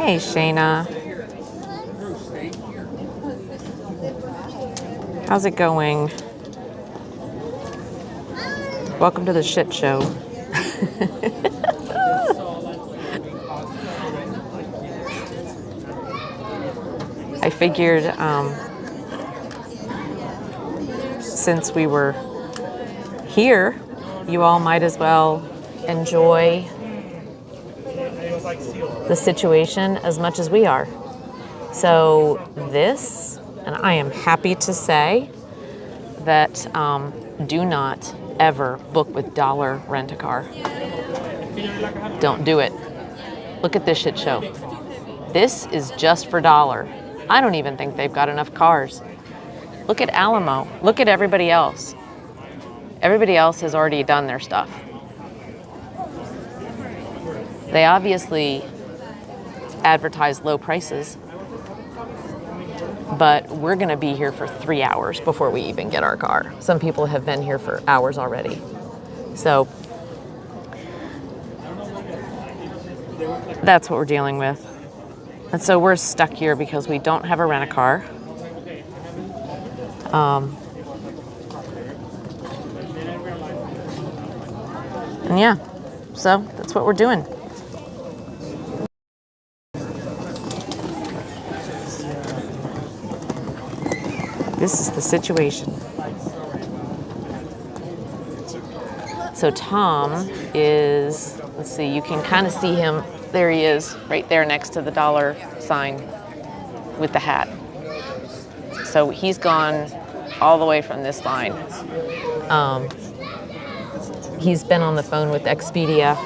Hey, Shayna. How's it going? Welcome to the shit show. I figured since we were here, you all might as well enjoy the situation as much as we are. So this, and I am happy to say that do not ever book with Dollar Rent-A-Car. Don't do it. Look at this shit show. This is just for Dollar. I don't even think they've got enough cars. Look at Alamo. Look at everybody else. Everybody else has already done their stuff. They obviously advertise low prices, but we're going to be here for 3 hours before we even get our car. Some people have been here for hours already. So that's what we're dealing with. And so we're stuck here because we don't have a rent-a-car. And yeah, so that's what we're doing. This is the situation. So Tom is, let's see, you can kind of see him. There he is, right there next to the dollar sign with the hat. So he's gone all the way from this line. He's been on the phone with Expedia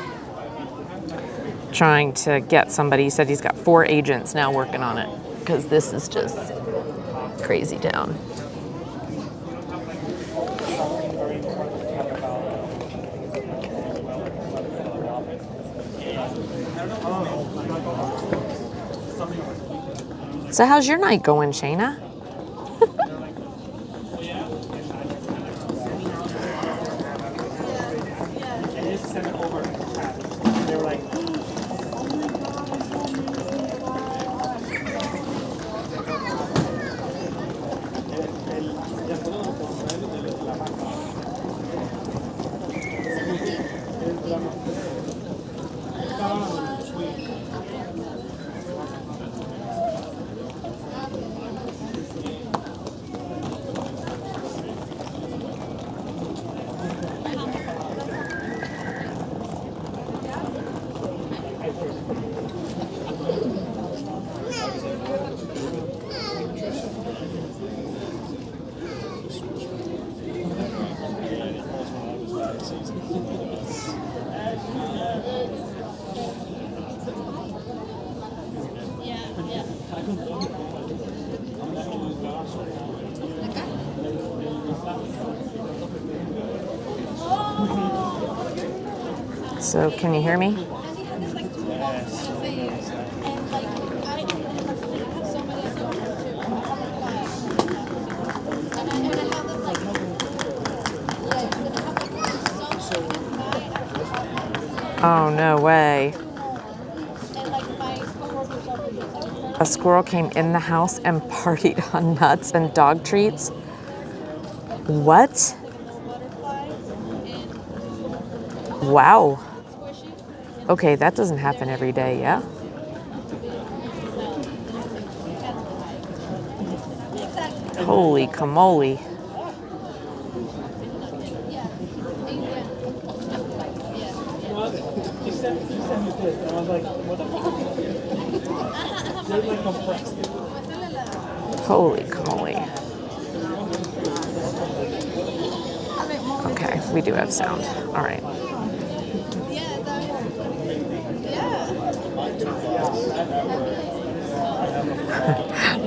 trying to get somebody. He said he's got 4 agents now working on it because this is just crazy town. So how's your night going, Shayna? So can you hear me? Oh, no way. A squirrel came in the house and partied on nuts and dog treats? What? Wow. Okay, that doesn't happen every day, yeah? Holy camole. Holy camole. Okay, we do have sound. All right.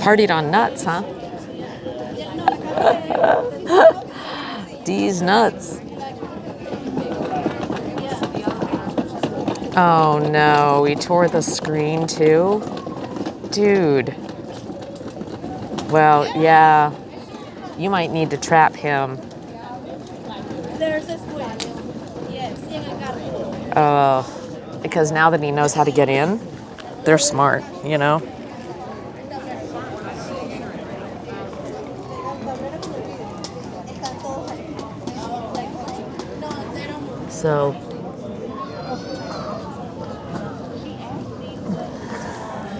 Partied on nuts, huh? These nuts. Oh no, we tore the screen too? Dude. Well, yeah. You might need to trap him. Because now that he knows how to get in, they're smart, you know?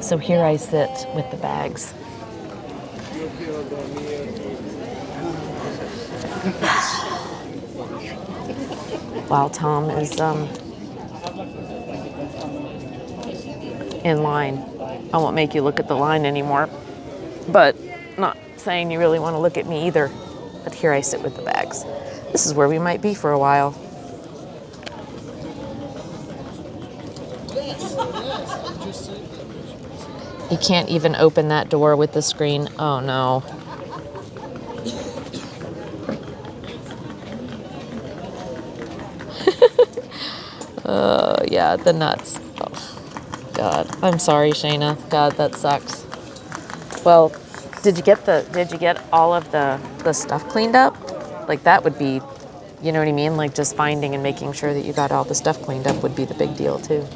So here I sit with the bags. While Tom is in line. I won't make you look at the line anymore, but not saying you really want to look at me either. But here I sit with the bags. This is where we might be for a while. You can't even open that door with the screen. Oh no. Yeah, the nuts. Oh, God. I'm sorry, Shayna. God, that sucks. Well, did you get all of the stuff cleaned up? Like that would be, you know what I mean? Like just finding and making sure that you got all the stuff cleaned up would be the big deal too.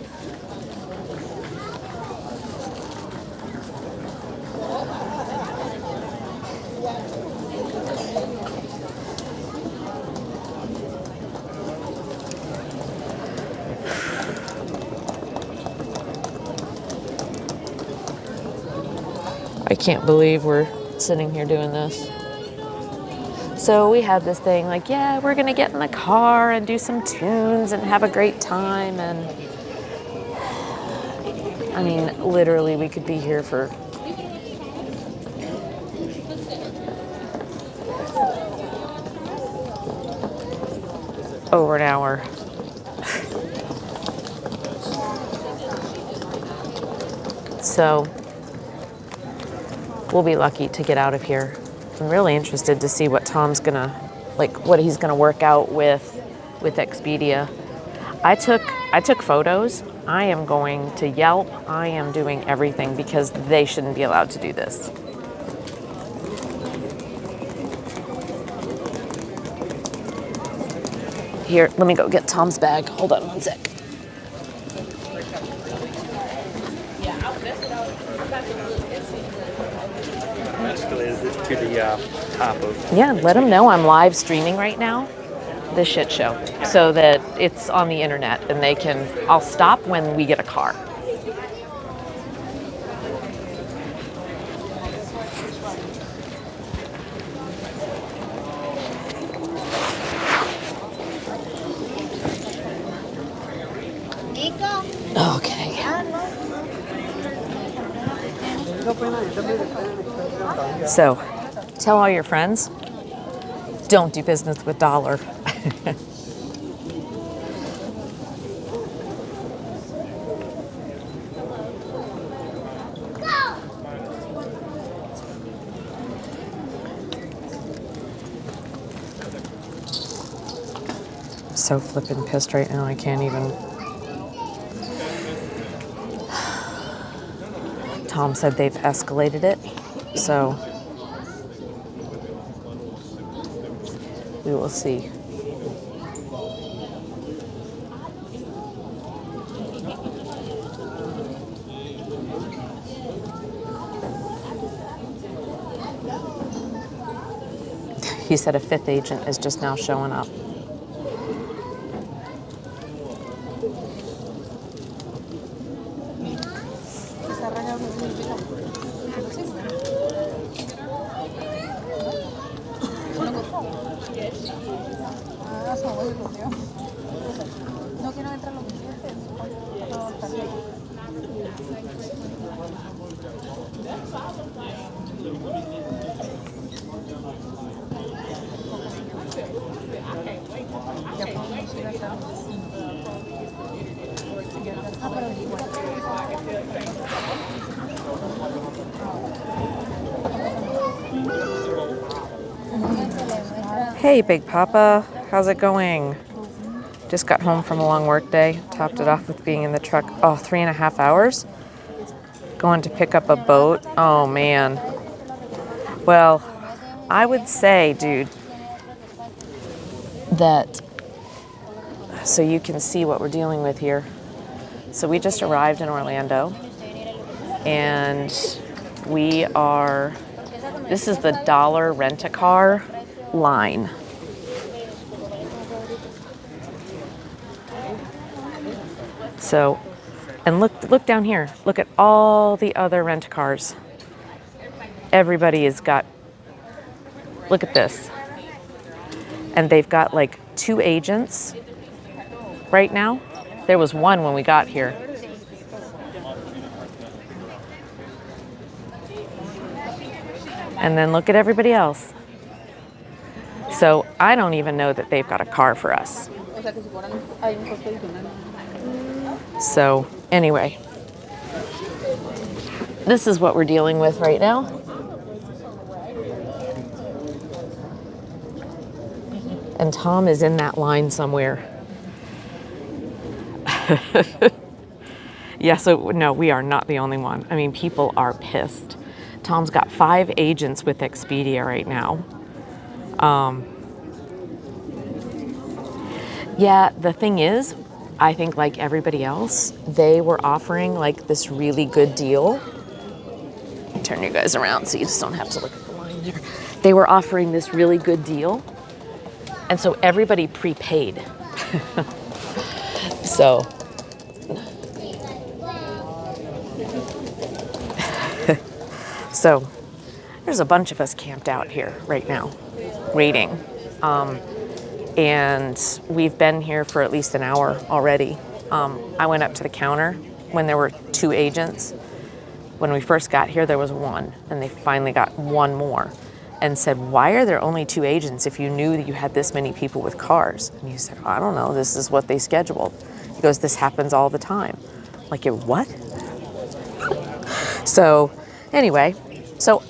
I can't believe we're sitting here doing this. So we had this thing like, yeah, we're gonna get in the car and do some tunes and have a great time. And I mean, literally we could be here for over an hour. So we'll be lucky to get out of here. I'm really interested to see what Tom's gonna, like what he's gonna work out with Expedia. I took photos. I am going to Yelp. I am doing everything because they shouldn't be allowed to do this. Here, let me go get Tom's bag. Hold on one sec. Escalated it to the top of. Yeah, let them know I'm live streaming right now, the shit show, so that it's on the internet and they can, I'll stop when we get a car. Okay. So, tell all your friends, don't do business with Dollar. So flippin' pissed right now, I can't even. Tom said they've escalated it, so we will see. He said a fifth agent is just now showing up. Hey, Big Papa, how's it going? Just got home from a long work day, topped it off with being in the truck, 3.5 hours. Going to pick up a boat, oh man. Well, I would say, dude, that, so you can see what we're dealing with here. So we just arrived in Orlando. And this is the Dollar Rent-A-Car line. So, and look down here. Look at all the other rent-a-cars. Everybody has got, look at this. And they've got like 2 agents right now. There was one when we got here. And then look at everybody else. So I don't even know that they've got a car for us. So anyway, this is what we're dealing with right now. And Tom is in that line somewhere. Yeah, so no, we are not the only one. I mean, people are pissed. Tom's got 5 agents with Expedia right now. Yeah, the thing is, I think like everybody else, they were offering like this really good deal. Turn you guys around so you just don't have to look at the line there. They were offering this really good deal. And so everybody prepaid. So. So there's a bunch of us camped out here right now, waiting. And we've been here for at least an hour already. I went up to the counter when there were 2 agents. When we first got here, there was 1, and they finally got 1 more and said, why are there only 2 agents if you knew that you had this many people with cars? And he said, I don't know, this is what they scheduled. He goes, this happens all the time. Like, what? So anyway, so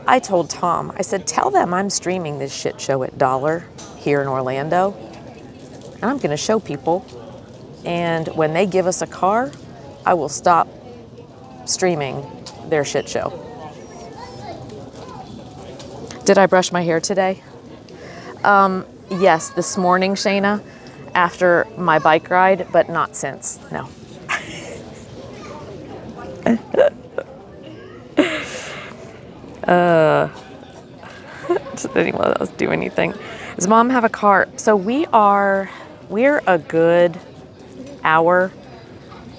I told Tom, I said, tell them I'm streaming this shit show at Dollar here in Orlando, and I'm going to show people. And when they give us a car, I will stop streaming their shit show. Did I brush my hair today? Yes, this morning, Shayna, after my bike ride, but not since. No. Did anyone else do anything? Does Mom have a car? So we're a good hour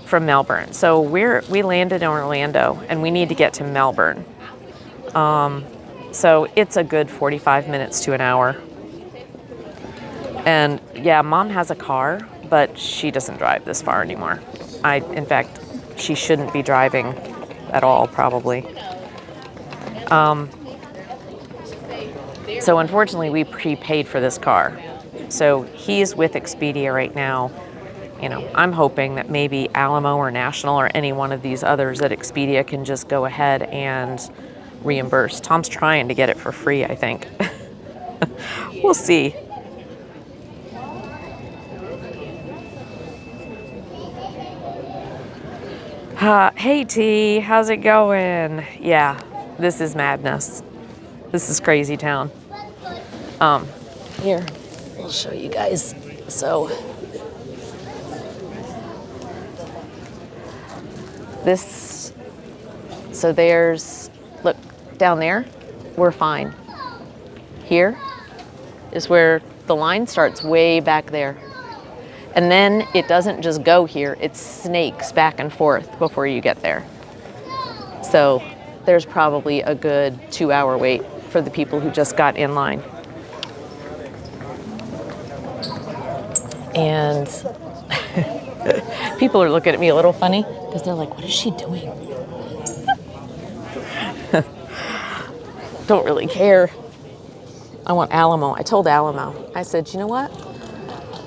from Melbourne. So we landed in Orlando and we need to get to Melbourne. So it's a good 45 minutes to an hour. And yeah, Mom has a car, but she doesn't drive this far anymore. In fact, she shouldn't be driving at all, probably. So unfortunately, we prepaid for this car. So he's with Expedia right now. You know, I'm hoping that maybe Alamo or National or any one of these others at Expedia can just go ahead and reimburse. Tom's trying to get it for free, I think. We'll see. Hey T, how's it going? Yeah, this is madness. This is crazy town. Here, I'll show you guys. So there's, look, down there, we're fine. Here is where the line starts, way back there. And then it doesn't just go here, it snakes back and forth before you get there. So there's probably a good 2-hour wait for the people who just got in line. And people are looking at me a little funny because they're like, what is she doing? Don't really care. I want Alamo. I told Alamo, I said, you know what?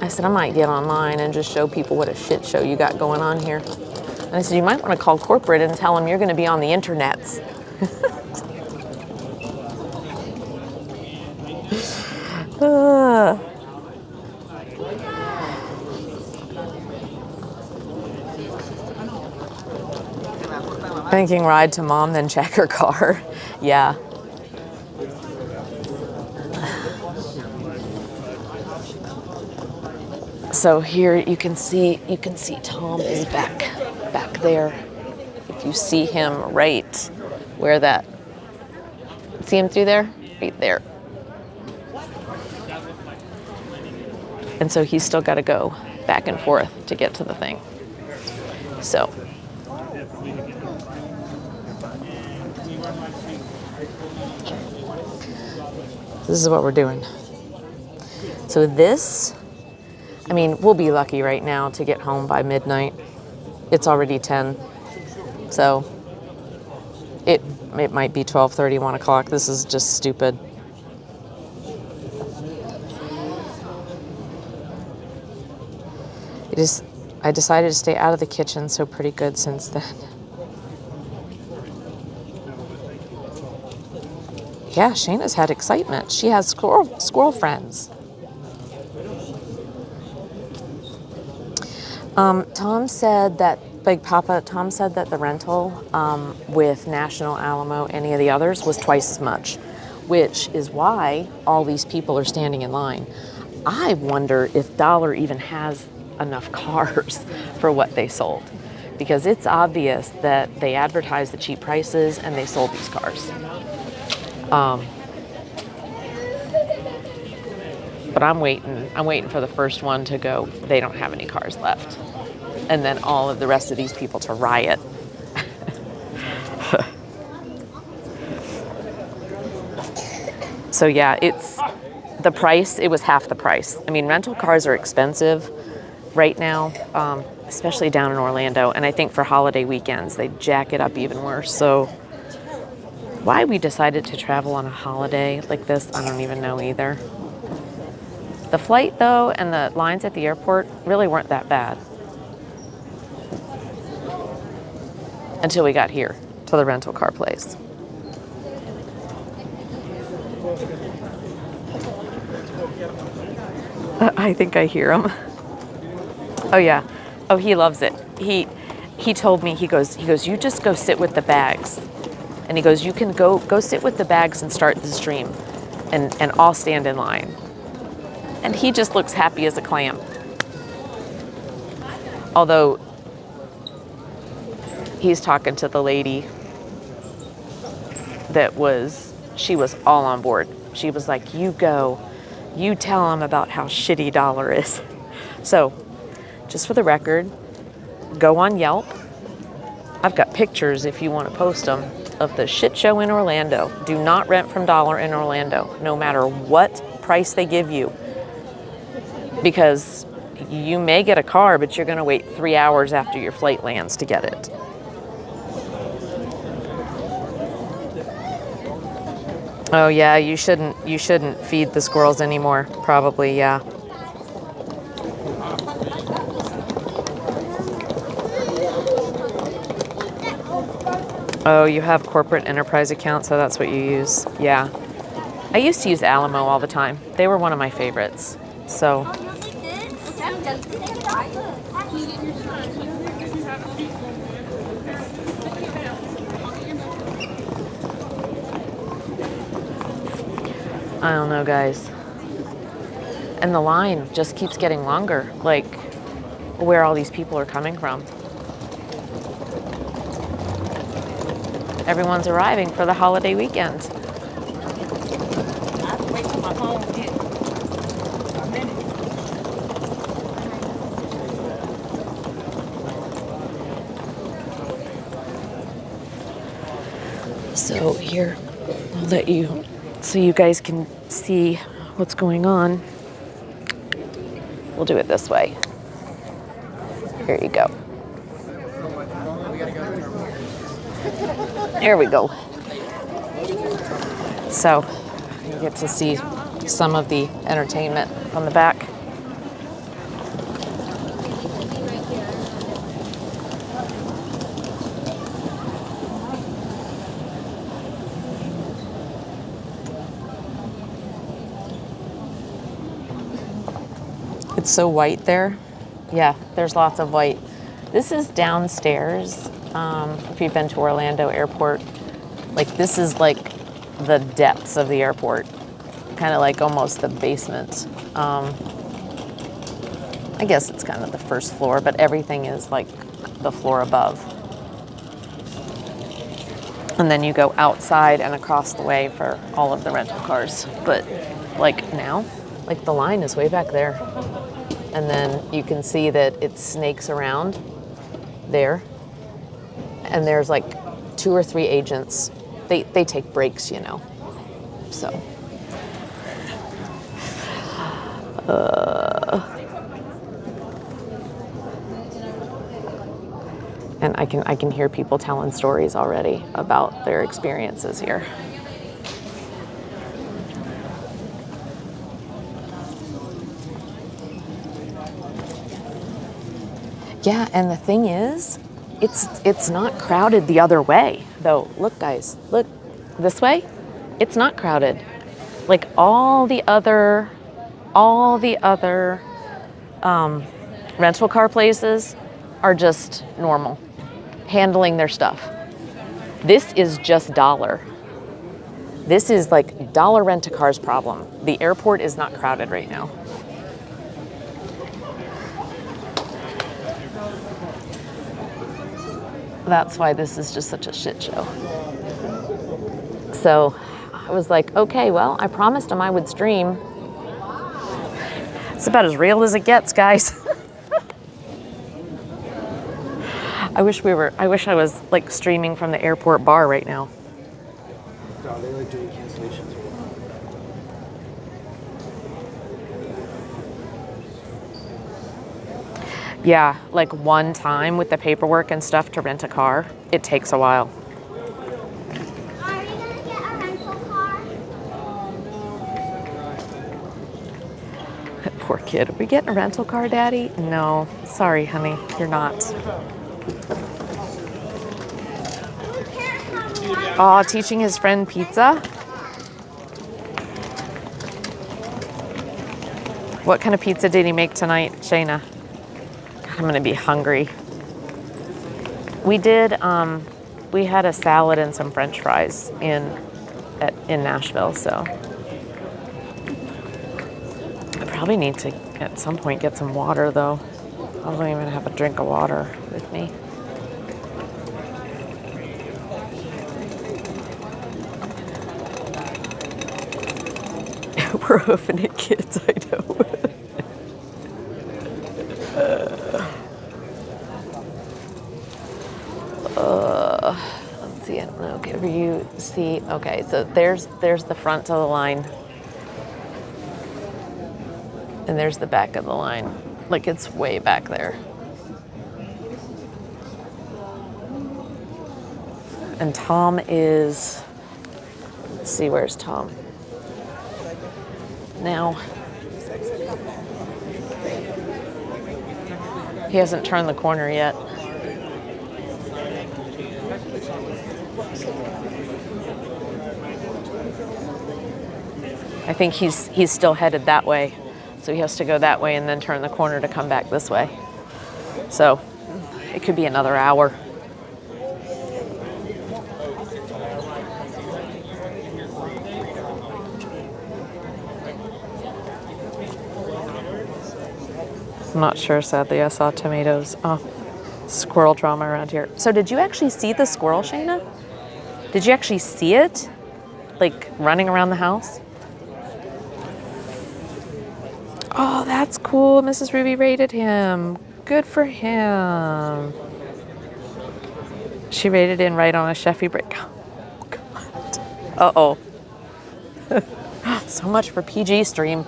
I said, I might get online and just show people what a shit show you got going on here. And I said, you might want to call corporate and tell them you're going to be on the internets. Thinking ride to Mom, then check her car. Yeah. So here you can see Tom is back there. If You see him right where that, see him through there? Right there. And so he's still got to go back and forth to get to the thing. So. This is what we're doing. So this, I mean, we'll be lucky right now to get home by midnight. It's already 10. So it might be 12:30, 1 o'clock. This is just stupid. I decided to stay out of the kitchen, so pretty good since then. Yeah, Shayna's had excitement. She has squirrel friends. Tom said that, Big Papa, Tom said that the rental with National Alamo, any of the others, was twice as much, which is why all these people are standing in line. I wonder if Dollar even has enough cars for what they sold, because it's obvious that they advertised the cheap prices and they sold these cars. But I'm waiting for the first one to go, they don't have any cars left. And then all of the rest of these people to riot. So yeah, it's the price, it was half the price. I mean, rental cars are expensive right now, especially down in Orlando. And I think for holiday weekends, they jack it up even worse. So why we decided to travel on a holiday like this, I don't even know either. The flight, though, and the lines at the airport really weren't that bad. Until we got here to the rental car place. I think I hear him. Oh, yeah. Oh, he loves it. He told me, he goes, you just go sit with the bags. And he goes, you can go sit with the bags and start the stream. And I'll stand in line. And he just looks happy as a clam. Although he's talking to the lady she was all on board. She was like, you go, you tell him about how shitty Dollar is. So just for the record, go on Yelp. I've got pictures if you want to post them of the shit show in Orlando. Do not rent from Dollar in Orlando, no matter what price they give you. Because you may get a car, but you're going to wait 3 hours after your flight lands to get it. Oh yeah, you shouldn't feed the squirrels anymore. Probably, yeah. Oh, you have corporate enterprise account, so that's what you use. Yeah. I used to use Alamo all the time. They were one of my favorites. So I don't know, guys. And the line just keeps getting longer, like where all these people are coming from. Everyone's arriving for the holiday weekend. So here, I'll let you, so you guys can see what's going on. We'll do it this way. Here you go. There we go. So you get to see some of the entertainment on the back. It's so white there. Yeah, there's lots of white. This is downstairs. If you've been to Orlando Airport, like this is like the depths of the airport, kind of like almost the basement. I guess it's kind of the first floor, but everything is like the floor above. And then you go outside and across the way for all of the rental cars. But like now, like the line is way back there. And then you can see that it snakes around there. And there's like 2 or 3 agents. They take breaks, you know. So. And I can hear people telling stories already about their experiences here. Yeah, and the thing is, it's not crowded the other way, though. Look, guys, look this way. It's not crowded. Like all the other rental car places are just normal, handling their stuff. This is just Dollar. This is like Dollar Rent-A-Car's problem. The airport is not crowded right now. That's why this is just such a shit show. So I was like, okay, well, I promised them I would stream. It's about as real as it gets, guys. I wish I was like streaming from the airport bar right now. Are they like doing cancellations? Yeah, like one time with the paperwork and stuff to rent a car, it takes a while. Are you gonna get a rental car? Poor kid. Are we getting a rental car, Daddy? No. Sorry, honey. You're not. Aw, teaching his friend pizza? What kind of pizza did he make tonight, Shayna? I'm gonna be hungry. We did, we had a salad and some French fries in Nashville, so. I probably need to, at some point, get some water, though. I don't even have a drink of water with me. We're hoofing it, kids, I know. Let's see it. Okay, for you see. Okay, so there's the front of the line. And there's the back of the line. Like it's way back there. And Tom is, let's see, where's Tom? Now, he hasn't turned the corner yet. I think he's still headed that way. So he has to go that way and then turn the corner to come back this way. So it could be another hour. I'm not sure, sadly. I saw tomatoes. Oh, squirrel drama around here. So did you actually see the squirrel, Shayna? Did you actually see it? Like running around the house? Oh, that's cool. Mrs. Ruby rated him. Good for him. She rated in right on a Sheffy break. Oh, God. Uh-oh. So much for PG stream.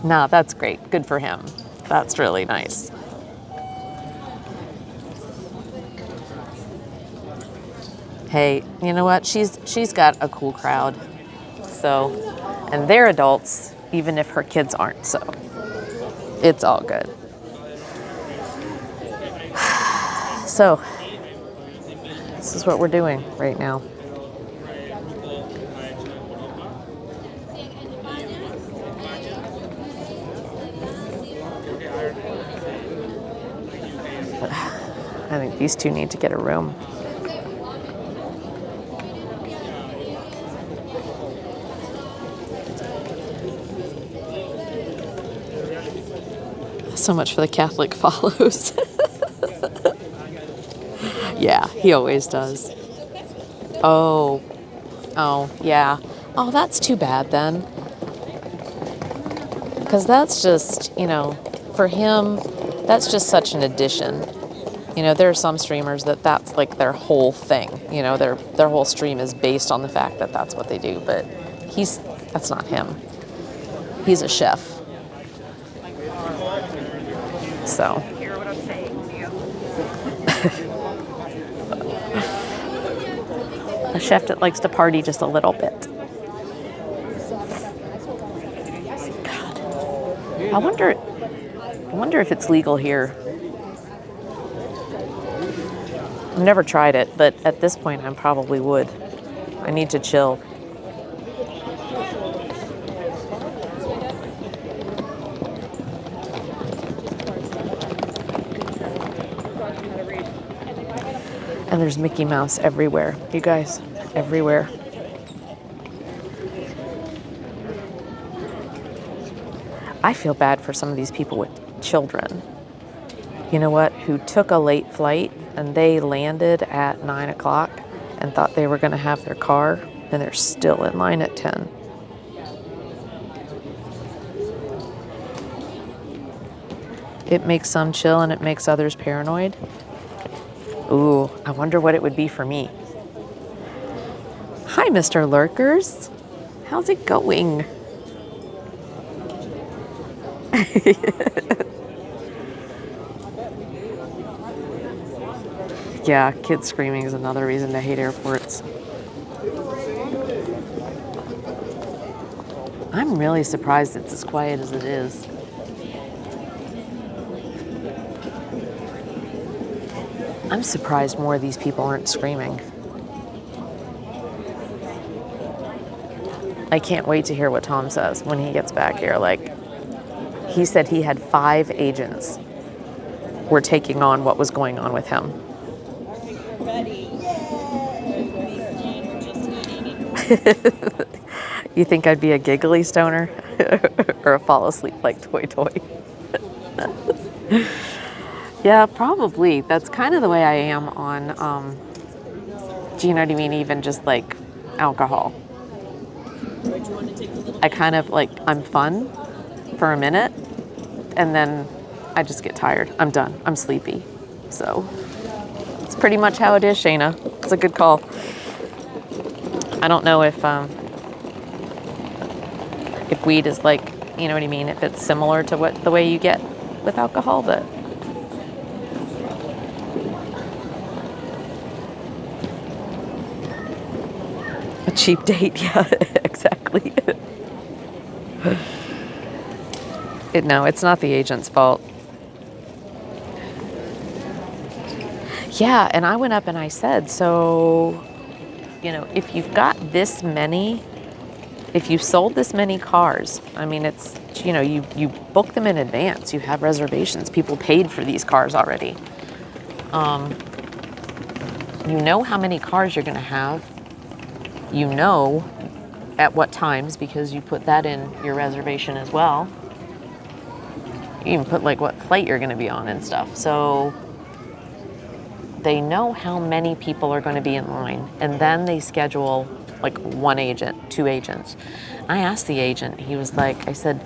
Nah, that's great. Good for him. That's really nice. Hey, you know what? She's got a cool crowd. So, and they're adults, even if her kids aren't, so it's all good. So, this is what we're doing right now. I think these two need to get a room. So much for the Catholic follows. Yeah, he always does. Oh, oh, yeah. Oh, that's too bad then. Because that's just, for him, that's just such an addition. There are some streamers that's like their whole thing. Their whole stream is based on the fact that that's what they do. But that's not him. He's a chef. So. Hear what I'm saying to you. A chef that likes to party just a little bit. God. I wonder if it's legal here. I've never tried it, but at this point I probably would. I need to chill. And there's Mickey Mouse everywhere, you guys, everywhere. I feel bad for some of these people with children. You know what? Who took a late flight and they landed at 9 o'clock and thought they were going to have their car, and they're still in line at 10. It makes some chill and it makes others paranoid. Ooh, I wonder what it would be for me. Hi, Mr. Lurkers. How's it going? Yeah, kids screaming is another reason to hate airports. I'm really surprised it's as quiet as it is. I'm surprised more of these people aren't screaming. I can't wait to hear what Tom says when he gets back here. He said he had 5 agents were taking on what was going on with him. You think I'd be a giggly stoner or a fall asleep like toy? Yeah, probably. That's kind of the way I am on, do you know what I mean? Even just like alcohol. I kind of I'm fun for a minute and then I just get tired. I'm done. I'm sleepy. So it's pretty much how it is, Shayna. It's a good call. I don't know if weed is you know what I mean, if it's similar to the way you get with alcohol, but a cheap date, yeah, exactly. No, it's not the agent's fault. Yeah, and I went up and I said, so, if you've got this many, if you've sold this many cars, I mean, it's, you book them in advance, you have reservations, people paid for these cars already. You know how many cars you're going to have. You know at what times, because you put that in your reservation as well. You even put what flight you're going to be on and stuff. So they know how many people are going to be in line, and then they schedule one agent, 2 agents. I asked the agent, he was I said,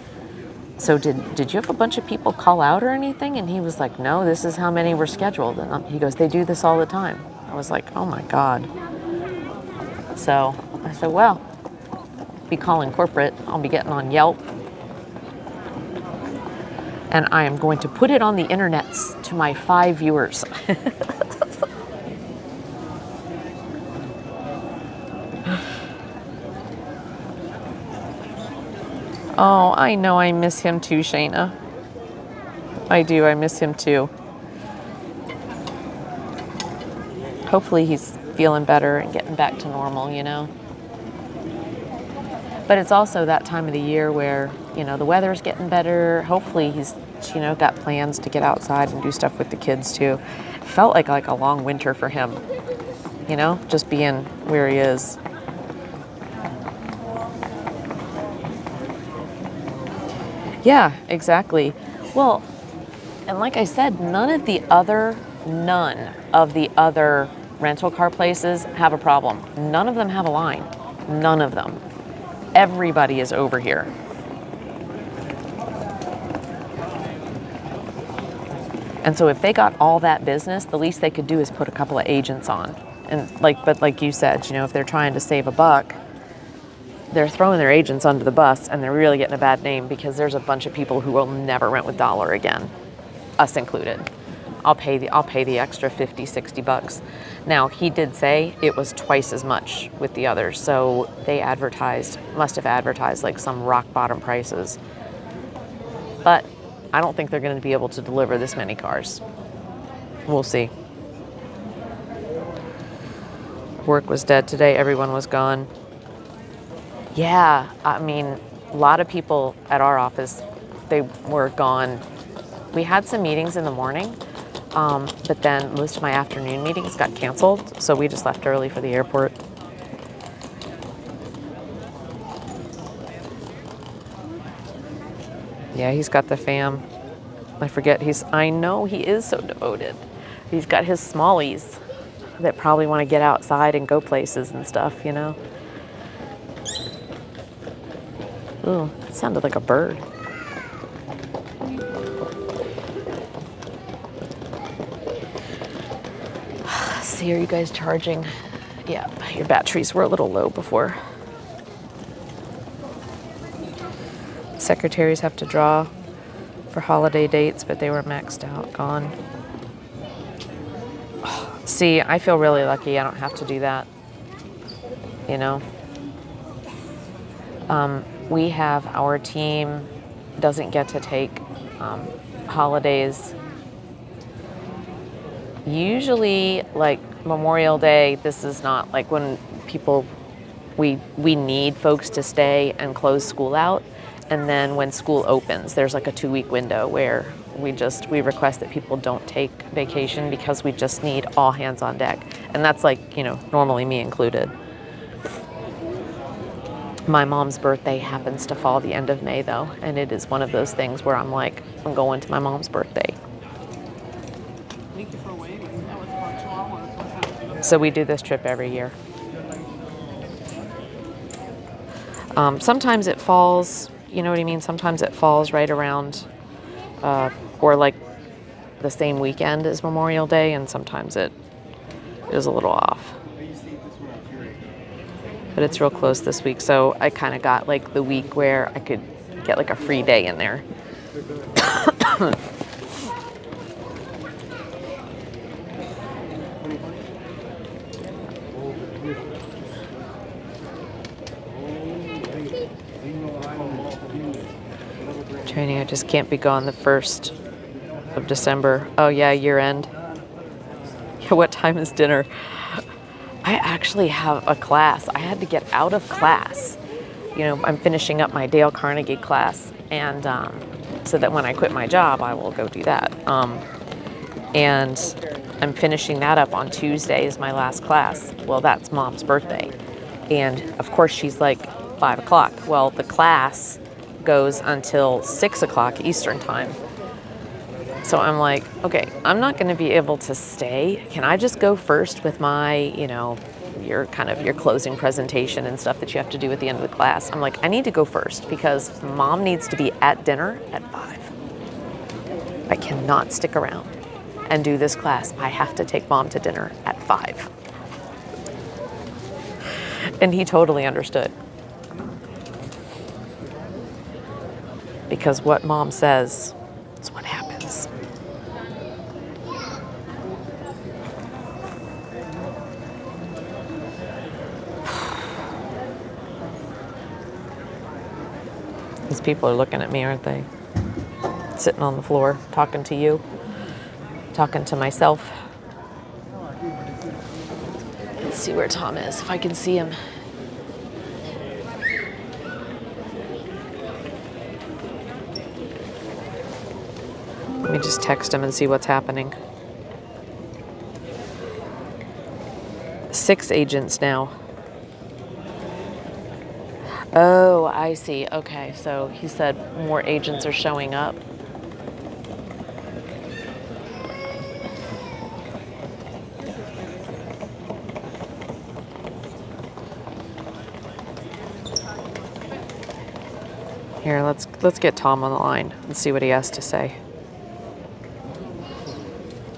so did you have a bunch of people call out or anything? And he was like, no, this is how many were scheduled. And he goes, they do this all the time. I was like, oh my God. So I said, well, be calling corporate. I'll be getting on Yelp. And I am going to put it on the internets to my 5 viewers. Oh, I know I miss him too, Shayna. I do, I miss him too. Hopefully he's feeling better and getting back to normal, But it's also that time of the year where, the weather's getting better. Hopefully he's, got plans to get outside and do stuff with the kids too. It felt like a long winter for him, just being where he is. Yeah, exactly. Well, and like I said, none of the other none of the other rental car places have a problem. None of them have a line. None of them. Everybody is over here. And so if they got all that business, the least they could do is put a couple of agents on. And but like you said, you know, if they're trying to save a buck, they're throwing their agents under the bus, and they're really getting a bad name because there's a bunch of people who will never rent with Dollar again, us included. I'll pay the extra 50, 60 bucks. Now, he did say it was twice as much with the others, so they must have advertised like some rock bottom prices. But I don't think they're going to be able to deliver this many cars. We'll see. Work was dead today. Everyone was gone. Yeah, I mean, a lot of people at our office, they were gone. We had some meetings in the morning, but then most of my afternoon meetings got canceled, so we just left early for the airport. Yeah, he's got the fam. I know he is so devoted. He's got his smallies that probably want to get outside and go places and stuff, you know? Ooh, that sounded like a bird. See, are you guys charging? Yeah, your batteries were a little low before. Secretaries have to draw for holiday dates, but they were maxed out, gone. See, I feel really lucky I don't have to do that, you know? We have our team doesn't get to take holidays. Usually, like Memorial Day, this is not like when people, we need folks to stay and close school out. And then when school opens, there's like a 2-week window where we request that people don't take vacation because we just need all hands on deck. And that's like, you know, normally me included. My mom's birthday happens to fall the end of May though, and it is one of those things where I'm like, I'm going to my mom's birthday. So we do this trip every year. Sometimes it falls, you know what I mean? Sometimes it falls right around, or like the same weekend as Memorial Day, and sometimes it is a little off. But it's real close this week, so I kind of got like the week where I could get like a free day in there. Training, I just can't be gone the 1st of December. Oh yeah, year end. What time is dinner? I actually have a class. I had to get out of class. You know, I'm finishing up my Dale Carnegie class, and so that when I quit my job, I will go do that. And I'm finishing that up on Tuesday is my last class. Well, that's Mom's birthday. And of course, she's like 5 o'clock. Well, the class goes until 6 o'clock Eastern time. So I'm like, okay, I'm not going to be able to stay. Can I just go first with my, you know, your closing presentation and stuff that you have to do at the end of the class? I'm like, I need to go first because Mom needs to be at dinner at 5. I cannot stick around and do this class. I have to take Mom to dinner at 5. And he totally understood. Because what Mom says is what happens. These people are looking at me, aren't they? Sitting on the floor, talking to you, talking to myself. Let's see where Tom is, if I can see him. Let me just text him and see what's happening. 6 agents now. Oh, I see. Okay, so he said more agents are showing up. Here, let's get Tom on the line and see what he has to say.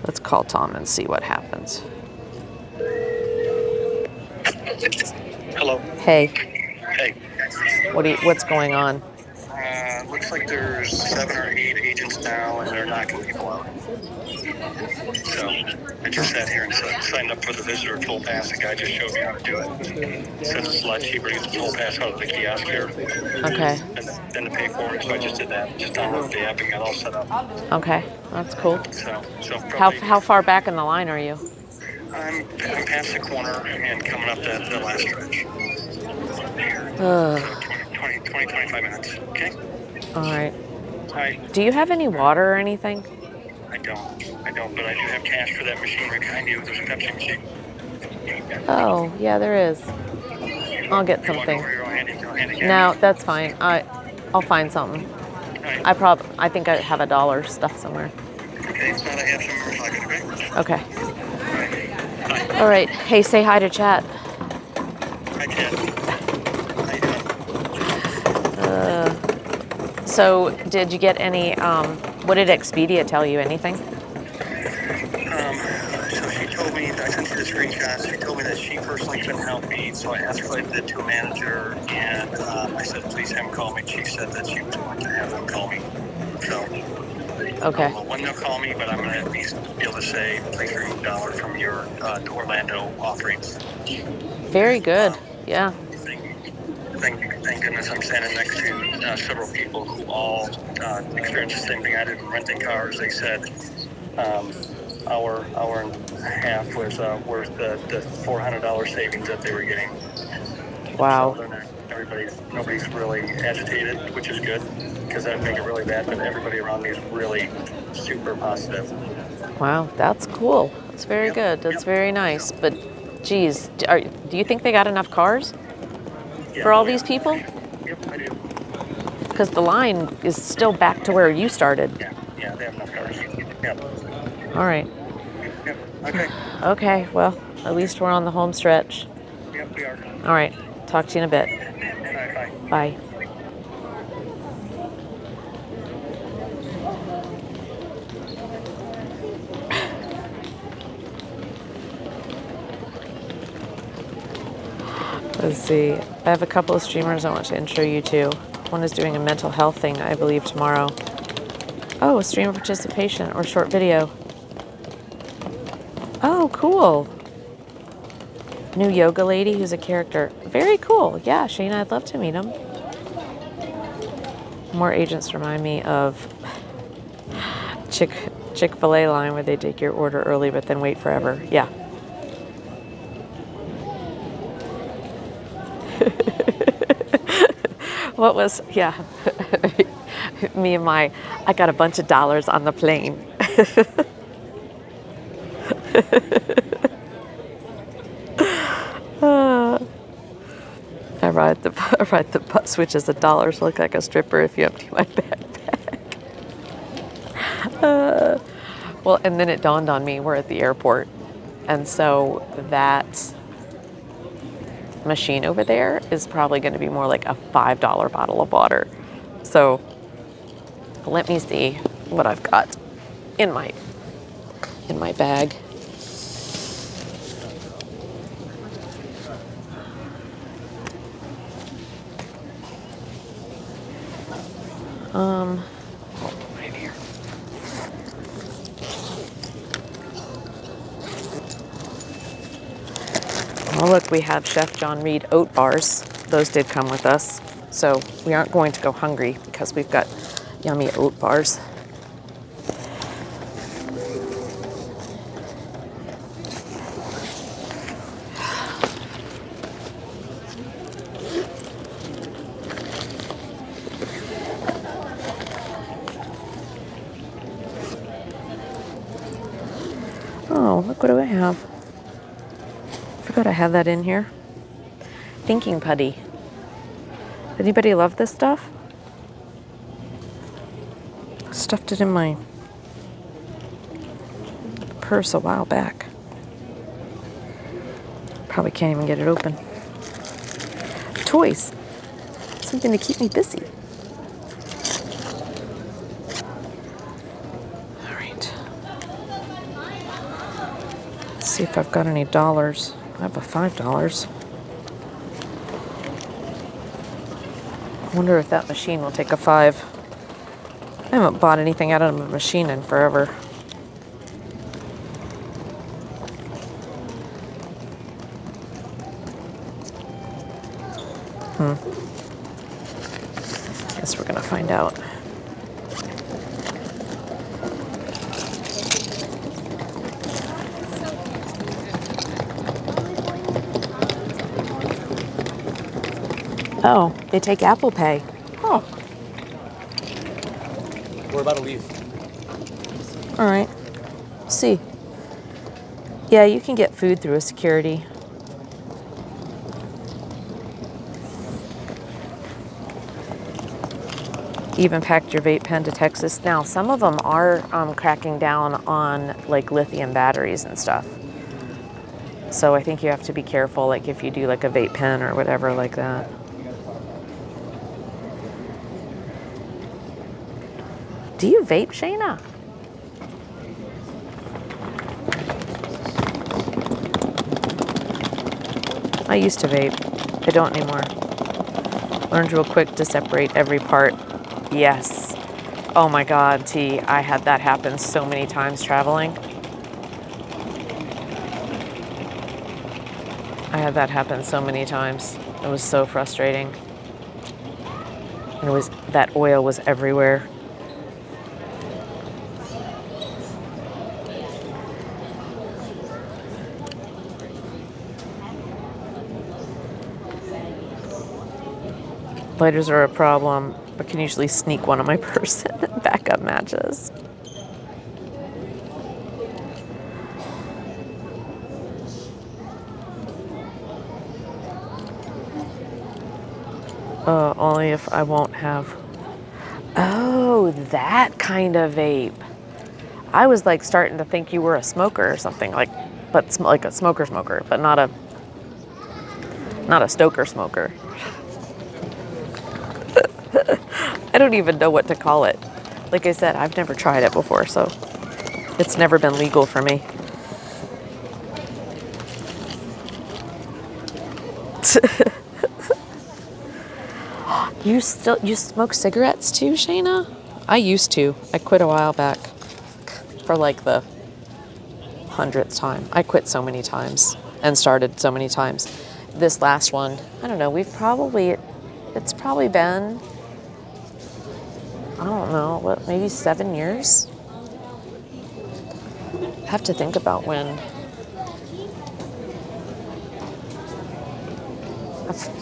Let's call Tom and see what happens. Hello. Hey, Hey. what's going on? Looks like there's 7 or 8 agents now, and they're knocking people out. So I just sat here and signed up for the visitor toll pass. The guy just showed me how to do it. Says it's a lot cheaper to get the toll pass out of the kiosk here Okay. than to pay for it. So I just did that. Just downloaded the app and got all set up. Okay, that's cool. So How probably, how far back in the line are you? I'm past the corner and coming up the last stretch. Ugh. 25 minutes. Okay? All right. Hi. Do you have any water or anything? I don't, but I do have cash for that machine right behind you. There's a Pepsi machine. Oh, yeah, there is. I'll get You want something. over here? I'll hand it No, that's fine. I'll find something. Alright. I think I have $1 stuff somewhere. Okay, so I have some in my pocket, okay? Okay. Alright. Bye. All right. Hey, say hi to chat. Hi, Chad. How you doing? So, did you get any? What did Expedia tell you? Anything? So she told me, I sent you the screenshots, she told me that she personally couldn't help me, so I escalated it to a manager, and I said, please have him call me. She said that she was going to have them call me. So, Okay. I don't know when they'll call me, but I'm going to at least be able to say, please remove $1 from your Orlando offerings. Very good. Yeah. Thank goodness I'm standing next to several people who all experienced the same thing I did renting cars. They said hour and a half was worth the $400 savings that they were getting. Wow. So nobody's really agitated, which is good because that'd make it really bad. But everybody around me is really super positive. Wow. That's cool. That's very Yep, good. That's yep. very nice. But, geez, do you think they got enough cars Yeah, for all oh, yeah. these people? Yep, I do. Because the line is still back to where you started. Yeah, they have enough cars. Yep. All right. Yep. Okay. Okay. Well, at least we're on the home stretch. Yep, we are. All right. Talk to you in a bit. All right, bye. Bye. Let's see. I have a couple of streamers I want to intro you to. One is doing a mental health thing, I believe, tomorrow. Oh, a stream participation or short video. Oh, cool. New yoga lady who's a character. Very cool. Yeah, Shayna, I'd love to meet him. More agents remind me of Chick-fil-A line where they take your order early but then wait forever. Yeah. What was, yeah. Me and I got a bunch of dollars on the plane. I ride the bus, which is $1 to look like a stripper if you empty my backpack. Well, and then it dawned on me, we're at the airport. And so that machine over there is probably going to be more like a $5 bottle of water. So let me see what I've got in my bag. Right here. Oh, look, we have Chef John Reed oat bars. Those did come with us. So we aren't going to go hungry because we've got yummy oat bars. Oh, look, what do I have? Forgot I had that in here. Thinking putty. Anybody love this stuff? Stuffed it in my purse a while back. Probably can't even get it open. Toys. Something to keep me busy. See if I've got any dollars. I have a $5. I wonder if that machine will take a 5. I haven't bought anything out of a machine in forever. Guess we're gonna find out. Oh, they take Apple Pay. Oh. We're about to leave. All right. See. Yeah, you can get food through a security. Even packed your vape pen to Texas. Now, some of them are cracking down on like lithium batteries and stuff. So I think you have to be careful, like if you do like a vape pen or whatever like that. Do you vape, Shayna? I used to vape. I don't anymore. Learned real quick to separate every part. Yes. Oh my God, T. I had that happen so many times traveling. I had that happen so many times. It was so frustrating. And that oil was everywhere. Lighters are a problem, but can usually sneak one on my person and backup matches. Only if I won't have. Oh, that kind of vape. I was like starting to think you were a smoker or something, like a smoker, but not a stoker smoker. I don't even know what to call it. Like I said, I've never tried it before, so it's never been legal for me. You smoke cigarettes too, Shayna? I used to. I quit a while back for like the 100th time. I quit so many times and started so many times. This last one, I don't know, it's probably been, I don't know, what, maybe 7 years? I have to think about when.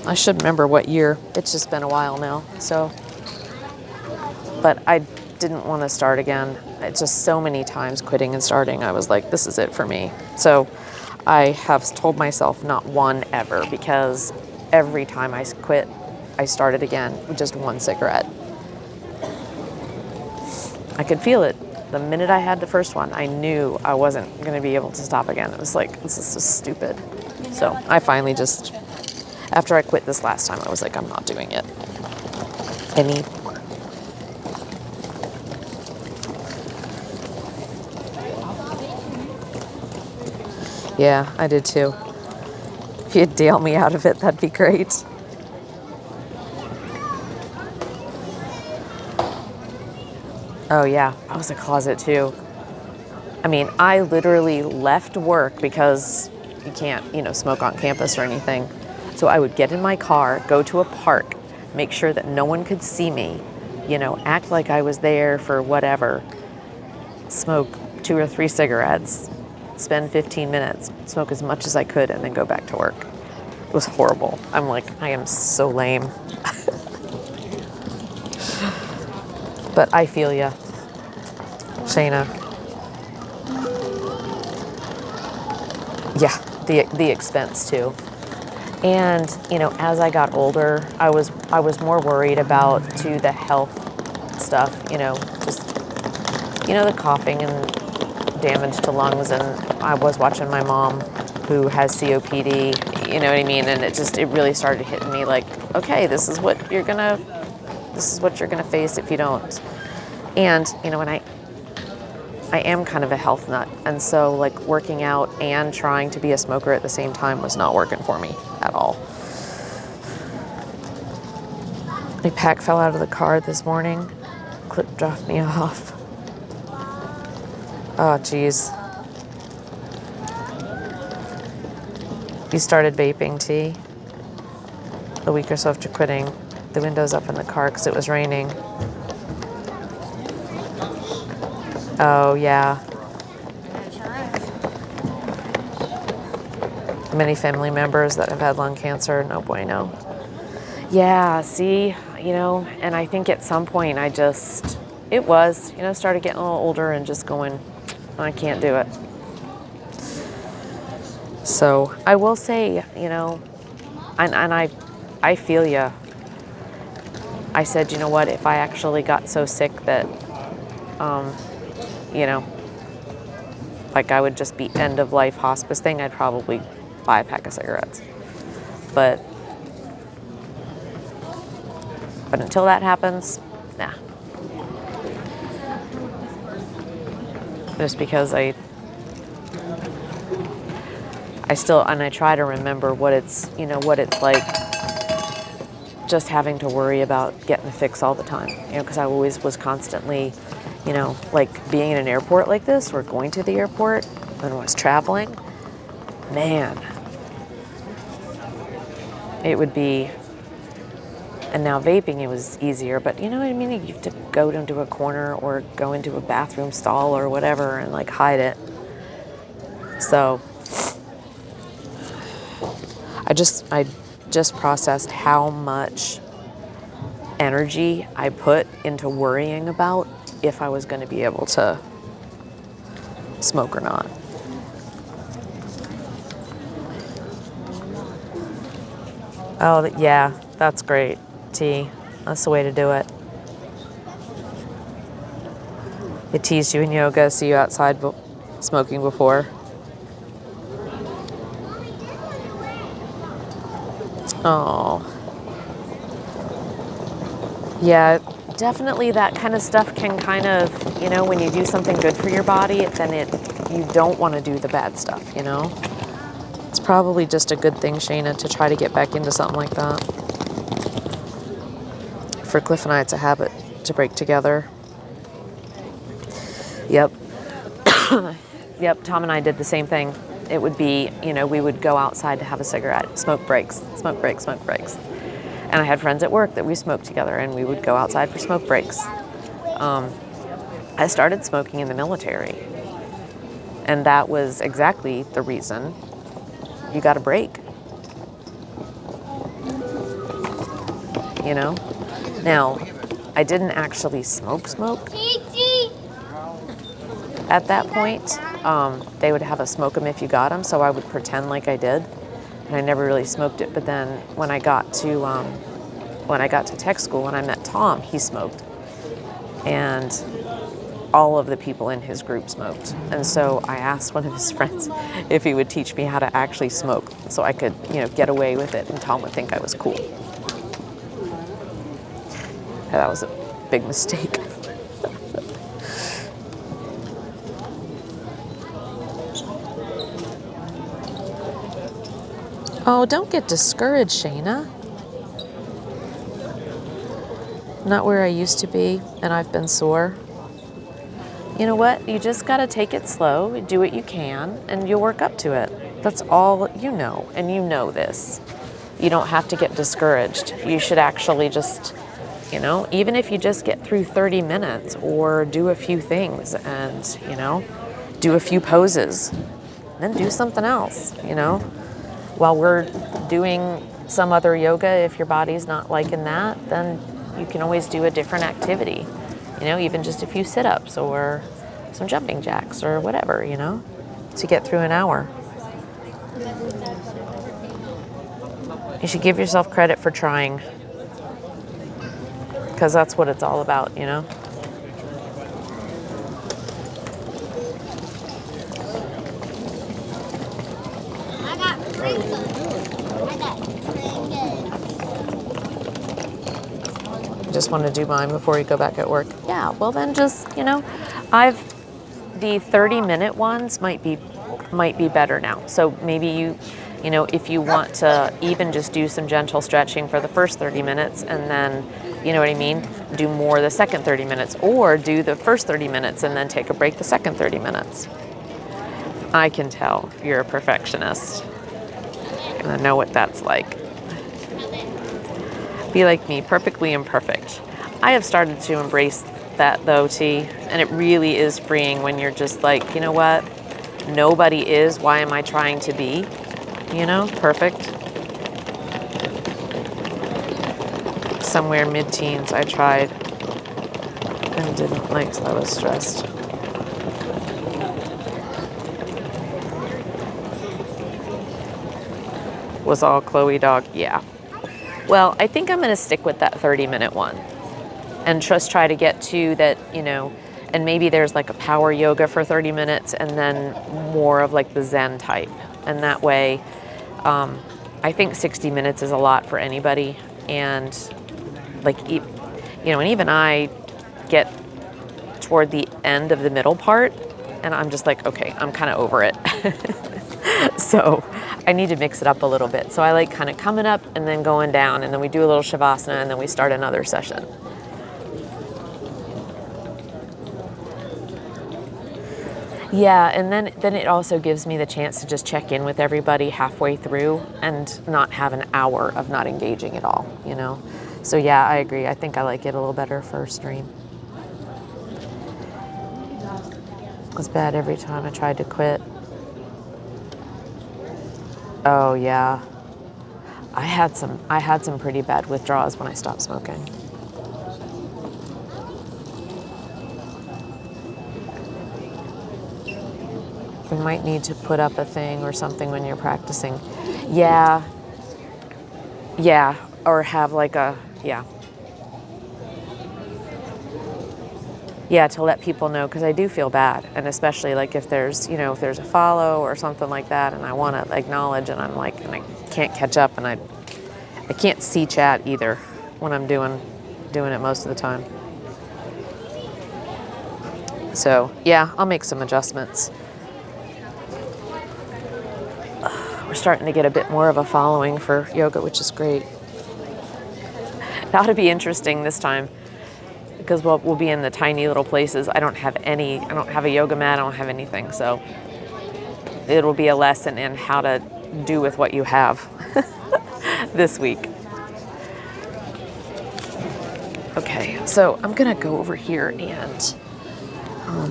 I should remember what year. It's just been a while now, so. But I didn't want to start again. It's just so many times quitting and starting, I was like, this is it for me. So I have told myself not one ever, because every time I quit, I started again with just one cigarette. I could feel it. The minute I had the first one, I knew I wasn't going to be able to stop again. It was like, this is just stupid. So I finally just, after I quit this last time, I was like, I'm not doing it anymore. Yeah, I did too. If you'd deal me out of it, that'd be great. Oh yeah, I was a closet too. I mean, I literally left work because you can't, smoke on campus or anything. So I would get in my car, go to a park, make sure that no one could see me, act like I was there for whatever, smoke 2 or 3 cigarettes, spend 15 minutes, smoke as much as I could, and then go back to work. It was horrible. I'm like, I am so lame. But I feel ya, Shayna. Yeah, the expense too. And, as I got older, I was more worried about the health stuff, just, the coughing and damage to lungs. And I was watching my mom who has COPD, you know what I mean? And it really started hitting me like, okay, this is what you're gonna face if you don't. And, when I am kind of a health nut. And so like working out and trying to be a smoker at the same time was not working for me at all. My pack fell out of the car this morning. Clip dropped me off. Oh, geez. You started vaping, T. A week or so after quitting. The windows up in the car because it was raining. Oh, yeah. Many family members that have had lung cancer. No bueno. Yeah, see, you know, and I think at some point it was, you know, started getting a little older and just going, I can't do it. So I will say, you know, and I feel you. I said, you know what, if I actually got so sick that, you know, like I would just be end of life hospice thing, I'd probably buy a pack of cigarettes. But until that happens, nah. Just because I still, and I try to remember what it's, you know, what it's like just having to worry about getting a fix all the time, you know, because I always was constantly, you know, like being in an airport like this or going to the airport when I was traveling, man, it would be, and now vaping, it was easier, but you know what I mean? You have to go into a corner or go into a bathroom stall or whatever and like hide it. So I just processed how much energy I put into worrying about if I was going to be able to smoke or not. Oh, yeah, that's great, T. That's the way to do it. They teased you in yoga, see you outside smoking before. Oh. Yeah, definitely that kind of stuff can kind of, you know, when you do something good for your body, then you don't want to do the bad stuff, you know? It's probably just a good thing, Shayna, to try to get back into something like that. For Cliff and I, it's a habit to break together. Yep. Yep, Tom and I did the same thing. It would be, you know, we would go outside to have a cigarette, smoke breaks. And I had friends at work that we smoked together, and we would go outside for smoke breaks. I started smoking in the military, and that was exactly the reason. You got a break. You know? Now, I didn't actually smoke at that point. They would have a smoke 'em if you got 'em, so I would pretend like I did, and I never really smoked it. But then when I got to tech school and I met Tom, he smoked, and all of the people in his group smoked. And so I asked one of his friends if he would teach me how to actually smoke so I could, you know, get away with it and Tom would think I was cool. And that was a big mistake. Oh, don't get discouraged, Shayna. Not where I used to be, and I've been sore. You know what? You just gotta take it slow, do what you can, and you'll work up to it. That's all you know, and you know this. You don't have to get discouraged. You should actually just, you know, even if you just get through 30 minutes or do a few things and, you know, do a few poses, then do something else, you know. While we're doing some other yoga, if your body's not liking that, then you can always do a different activity. You know, even just a few sit-ups or some jumping jacks or whatever, you know, to get through an hour. You should give yourself credit for trying, because that's what it's all about, you know. I got Pringles. Just want to do mine before you go back at work. Yeah, well then just, you know, I've the 30-minute ones might be better now. So maybe you know, if you want to even just do some gentle stretching for the first 30 minutes and then, you know what I mean, do more the second 30 minutes, or do the first 30 minutes and then take a break the second 30 minutes. I can tell you're a perfectionist. And I know what that's like. Be like me, perfectly imperfect. I have started to embrace that though, T, and it really is freeing when you're just like, you know what? Nobody is. Why am I trying to be? You know, perfect. Somewhere mid-teens I tried and didn't like, so I was stressed. Was all Chloe dog? Yeah. Well, I think I'm going to stick with that 30-minute one and just try to get to that, you know, and maybe there's like a power yoga for 30 minutes and then more of like the Zen type. And that way, I think 60 minutes is a lot for anybody. And like, you know, and even I get toward the end of the middle part and I'm just like, okay, I'm kind of over it. So I need to mix it up a little bit. So I like kind of coming up and then going down, and then we do a little Shavasana and then we start another session. Yeah, and then it also gives me the chance to just check in with everybody halfway through and not have an hour of not engaging at all, you know? So yeah, I agree. I think I like it a little better for stream. It was bad every time I tried to quit. Oh yeah. I had some pretty bad withdrawals when I stopped smoking. We might need to put up a thing or something when you're practicing. Yeah. Yeah, or have like a, yeah. Yeah, to let people know, because I do feel bad. And especially like if there's, you know, if there's a follow or something like that and I want to acknowledge and I'm like, and I can't catch up and I can't see chat either when I'm doing it most of the time. So yeah, I'll make some adjustments. We're starting to get a bit more of a following for yoga, which is great. It ought to be interesting this time because we'll be in the tiny little places. I don't have a yoga mat, I don't have anything. So it'll be a lesson in how to do with what you have this week. Okay, so I'm gonna go over here and I'm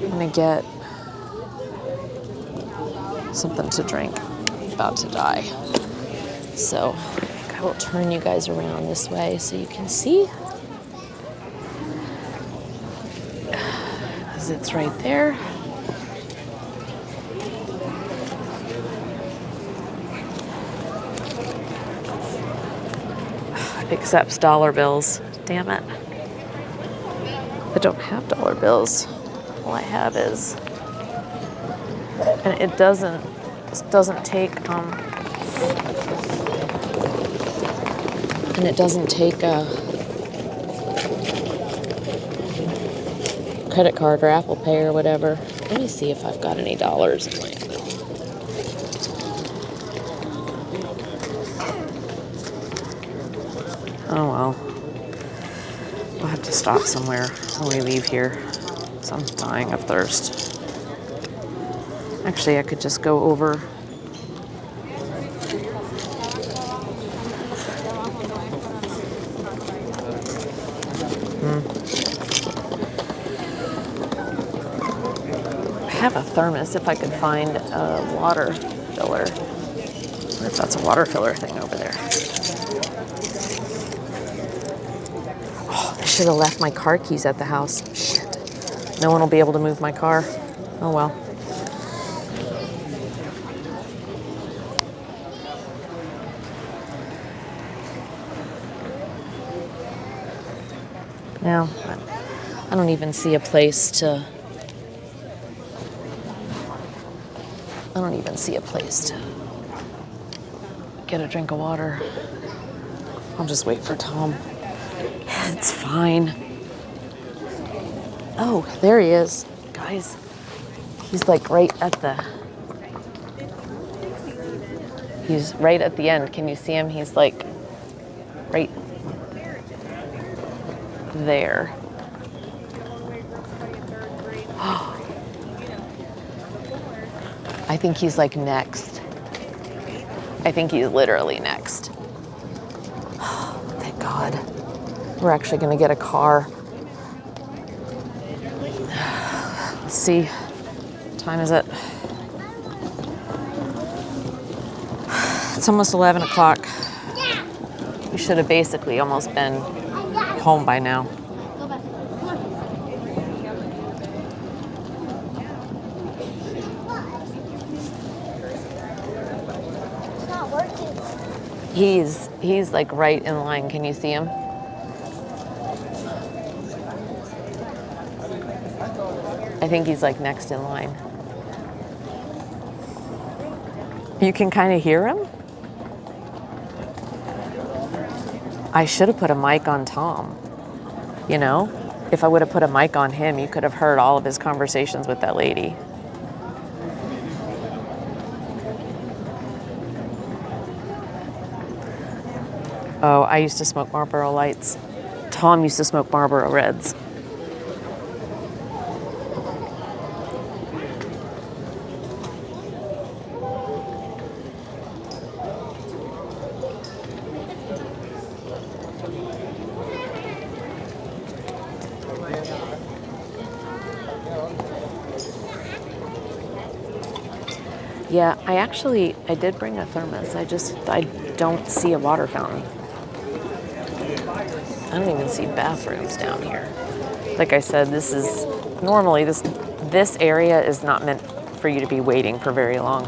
gonna get something to drink. I'm about to die. So I will turn you guys around this way so you can see. Because it's right there. Accepts dollar bills. Damn it. I don't have dollar bills. All I have is, and it doesn't take credit card or Apple Pay or whatever. Let me see if I've got any dollars in my. Oh well. We'll have to stop somewhere when we leave here. So I'm dying of thirst. Actually, I could just go over. I have a thermos if I could find a water filler. I wonder if that's a water filler thing over there. Oh, I should have left my car keys at the house. Shit. No one will be able to move my car. Oh well. Now, I don't even see a place to. Get a drink of water. I'll just wait for Tom. It's fine. Oh, there he is, guys. He's like right at the. He's right at the end. Can you see him? He's like right there. I think he's like next. I think he's literally next. Thank God. We're actually going to get a car. Let's see. What time is it? It's almost 11 o'clock. We should have basically almost been home by now. It's not working. He's like right in line. Can you see him? I think he's like next in line. You can kind of hear him? I should have put a mic on Tom. You know? If I would have put a mic on him, you could have heard all of his conversations with that lady. Oh, I used to smoke Marlboro Lights. Tom used to smoke Marlboro Reds. Yeah, I did bring a thermos. I don't see a water fountain. I don't even see bathrooms down here. Like I said, normally this area is not meant for you to be waiting for very long.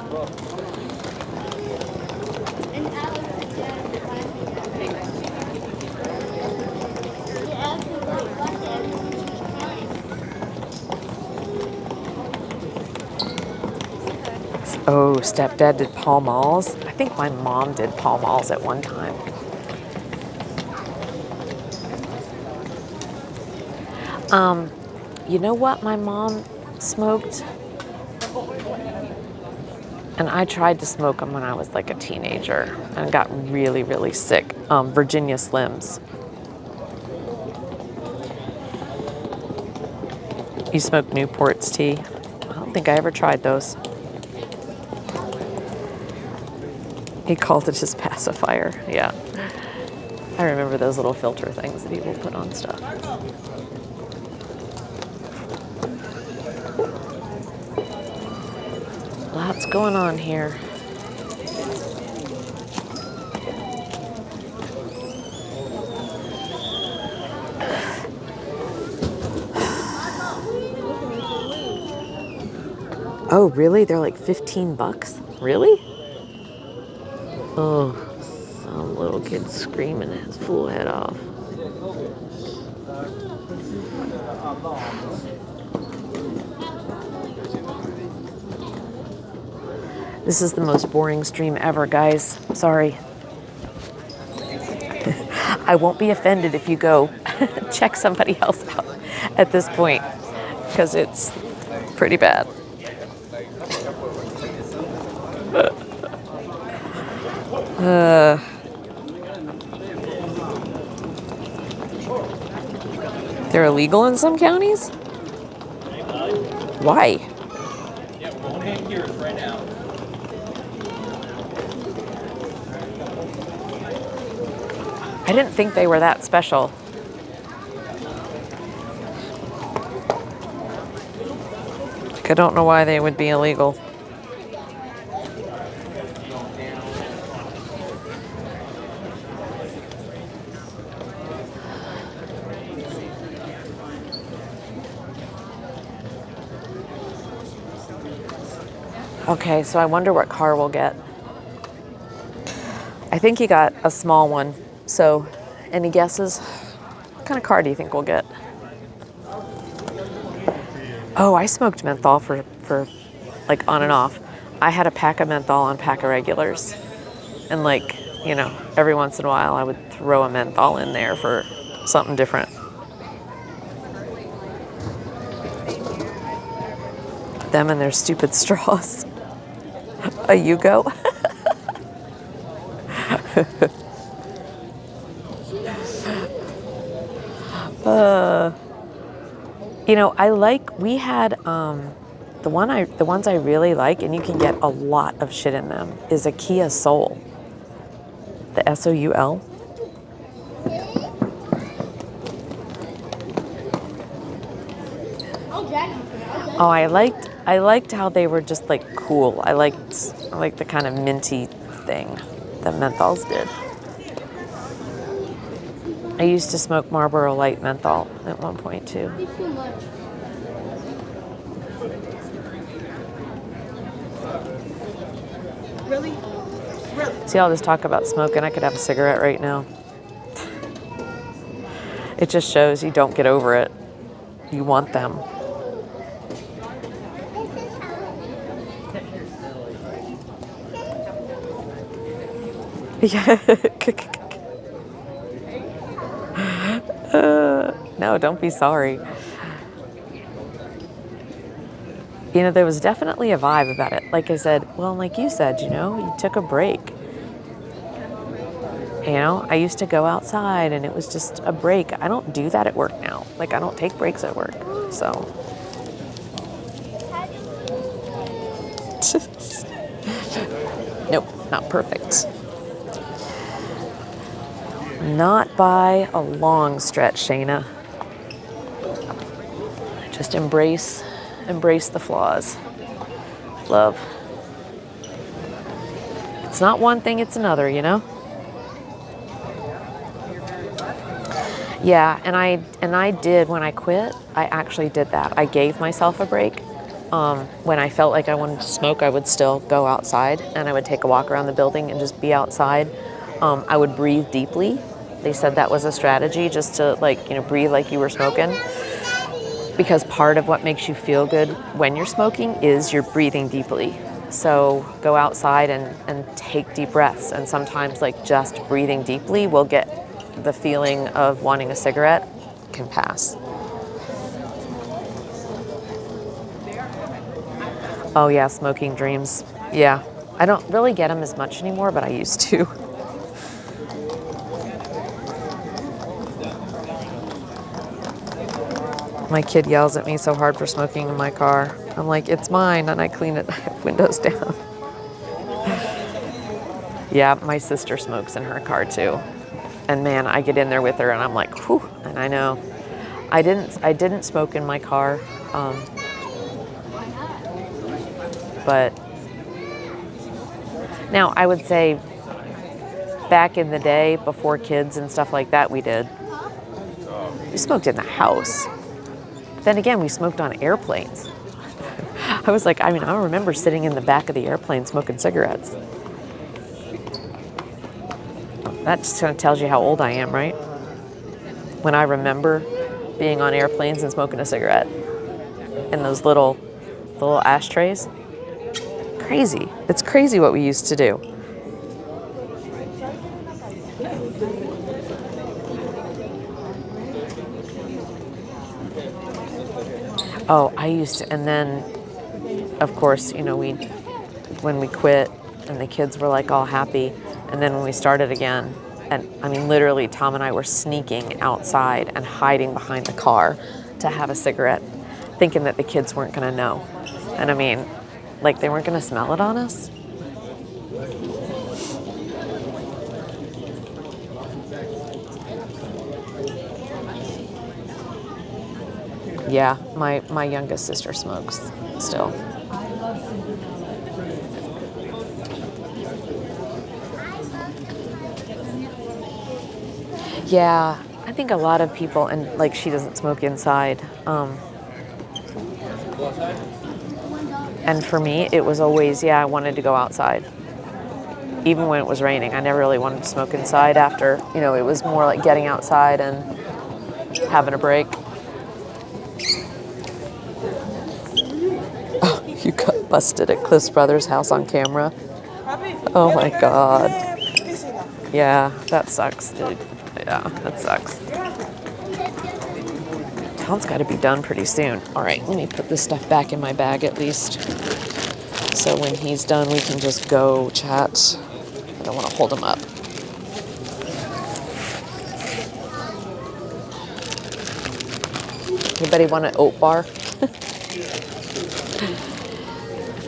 Oh, stepdad did Pall Malls. I think my mom did Pall Malls at one time. You know what my mom smoked? And I tried to smoke them when I was like a teenager and got really, really sick. Virginia Slims. You smoke Newport's tea? I don't think I ever tried those. He called it his pacifier. Yeah. I remember those little filter things that people put on stuff. Lots going on here. Oh, really? They're like 15 bucks? Really? Oh, some little kid screaming his fool head off. This is the most boring stream ever, guys. Sorry. I won't be offended if you go check somebody else out at this point, because it's pretty bad. They're illegal in some counties? Why? Yeah, we're only in gears right now. I didn't think they were that special. I don't know why they would be illegal. Okay, so I wonder what car we'll get. I think he got a small one. So, any guesses? What kind of car do you think we'll get? Oh, I smoked menthol for like on and off. I had a pack of menthol and pack of regulars. And like, you know, every once in a while I would throw a menthol in there for something different. Them and their stupid straws. A Yugo. You know, we had the ones I really like, and you can get a lot of shit in them, is a Kia Soul. The Soul. Oh, I liked how they were just like cool. I liked the kind of minty thing that menthols did. I used to smoke Marlboro Light menthol at one point too. It's too much. Really? See all this talk about smoking, I could have a cigarette right now. It just shows you don't get over it. You want them. Yeah. No, don't be sorry. You know, there was definitely a vibe about it. Like I said, well, like you said, you know, you took a break. You know, I used to go outside and it was just a break. I don't do that at work now. Like, I don't take breaks at work. So. Nope, not perfect. Not by a long stretch, Shayna. Just embrace the flaws. Love. It's not one thing, it's another, you know? Yeah, and I did, when I quit, I actually did that. I gave myself a break. When I felt like I wanted to smoke, I would still go outside and I would take a walk around the building and just be outside. I would breathe deeply. They said that was a strategy, just to, like, you know, breathe like you were smoking. Because part of what makes you feel good when you're smoking is you're breathing deeply. So go outside and take deep breaths. And sometimes, like, just breathing deeply will get the feeling of wanting a cigarette can pass. Oh yeah, smoking dreams. Yeah, I don't really get them as much anymore, but I used to. My kid yells at me so hard for smoking in my car. I'm like, it's mine, and I clean it, windows down. Yeah, my sister smokes in her car too. And man, I get in there with her and I'm like, whew, and I know. I didn't smoke in my car, but now I would say back in the day, before kids and stuff like that, we did. We smoked in the house. Then again, we smoked on airplanes. I was like, I remember sitting in the back of the airplane smoking cigarettes. That just kind of tells you how old I am, right? When I remember being on airplanes and smoking a cigarette in those little ashtrays. Crazy. It's crazy what we used to do. Oh, I used to, and then, of course, you know, when we quit and the kids were like all happy, and then when we started again, and I mean, literally, Tom and I were sneaking outside and hiding behind the car to have a cigarette, thinking that the kids weren't going to know. And I mean, like, they weren't going to smell it on us. Yeah, my youngest sister smokes still. Yeah, I think a lot of people, and like, she doesn't smoke inside. And for me, it was always, I wanted to go outside. Even when it was raining, I never really wanted to smoke inside after, you know, it was more like getting outside and having a break. Oh, you got busted at Cliff's brother's house on camera. Oh my God. Yeah, that sucks, dude. Yeah, that sucks. Alan's got to be done pretty soon. All right, let me put this stuff back in my bag at least. So when he's done, we can just go chat. I don't want to hold him up. Anybody want an oat bar?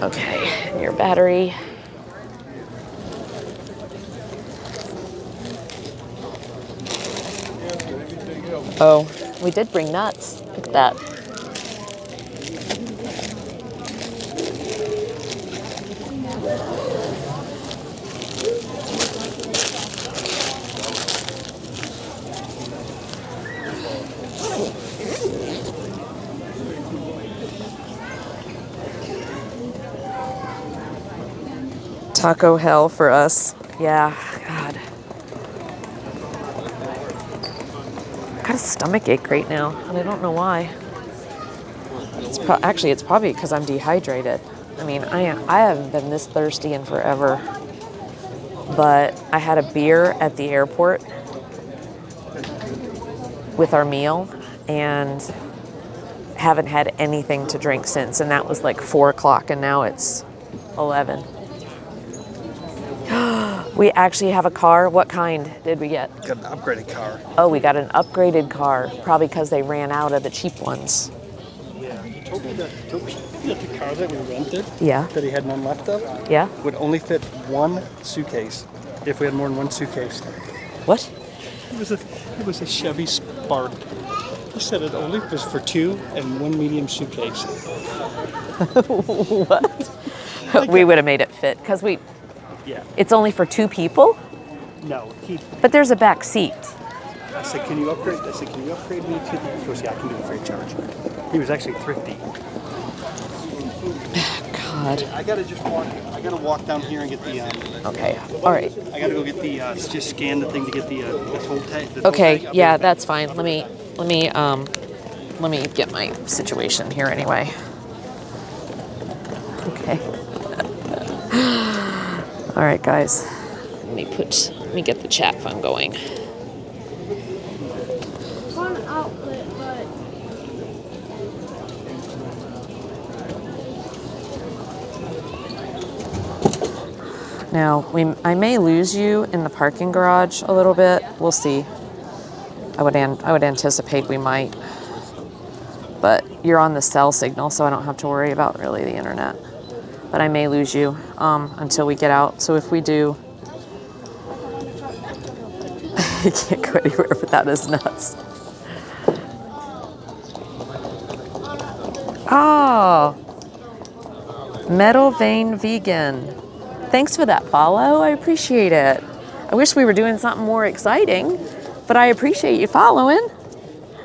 Okay, your battery. Oh, we did bring nuts. Look at that. Taco hell for us. Yeah, God. I got a stomach ache right now, and I don't know why. Actually, it's probably because I'm dehydrated. I mean, I haven't been this thirsty in forever. But I had a beer at the airport with our meal, and haven't had anything to drink since. And that was like 4 o'clock, and now it's 11. We actually have a car. What kind did we get? Got an upgraded car. Oh, we got an upgraded car, probably because they ran out of the cheap ones. Yeah, he told me that the car that we rented, Yeah. that he had none left of, Yeah? would only fit one suitcase if we had more than one suitcase. What? It was a Chevy Spark. He said it only was for 2 and 1 medium suitcase. What? We would have made it fit because Yeah. it's only for 2 people, No, but there's a back seat. I said, can you upgrade? I said, can you upgrade me to the? He goes, yeah, I can do it free of charge. He was actually thrifty. God. I gotta walk down here and get the. Okay. All right. I gotta go get the. Just scan the thing to get the toll tag. Okay. Yeah, that's fine. Let me get my situation here anyway. Okay. All right, guys. Let me get the chat phone going. One outlet, but Now, I may lose you in the parking garage a little bit. We'll see. I would anticipate we might. But you're on the cell signal, so I don't have to worry about really the internet. But I may lose you until we get out. So if we do, I can't go anywhere, but that is nuts. Oh, Metal Vein Vegan. Thanks for that follow. I appreciate it. I wish we were doing something more exciting, but I appreciate you following.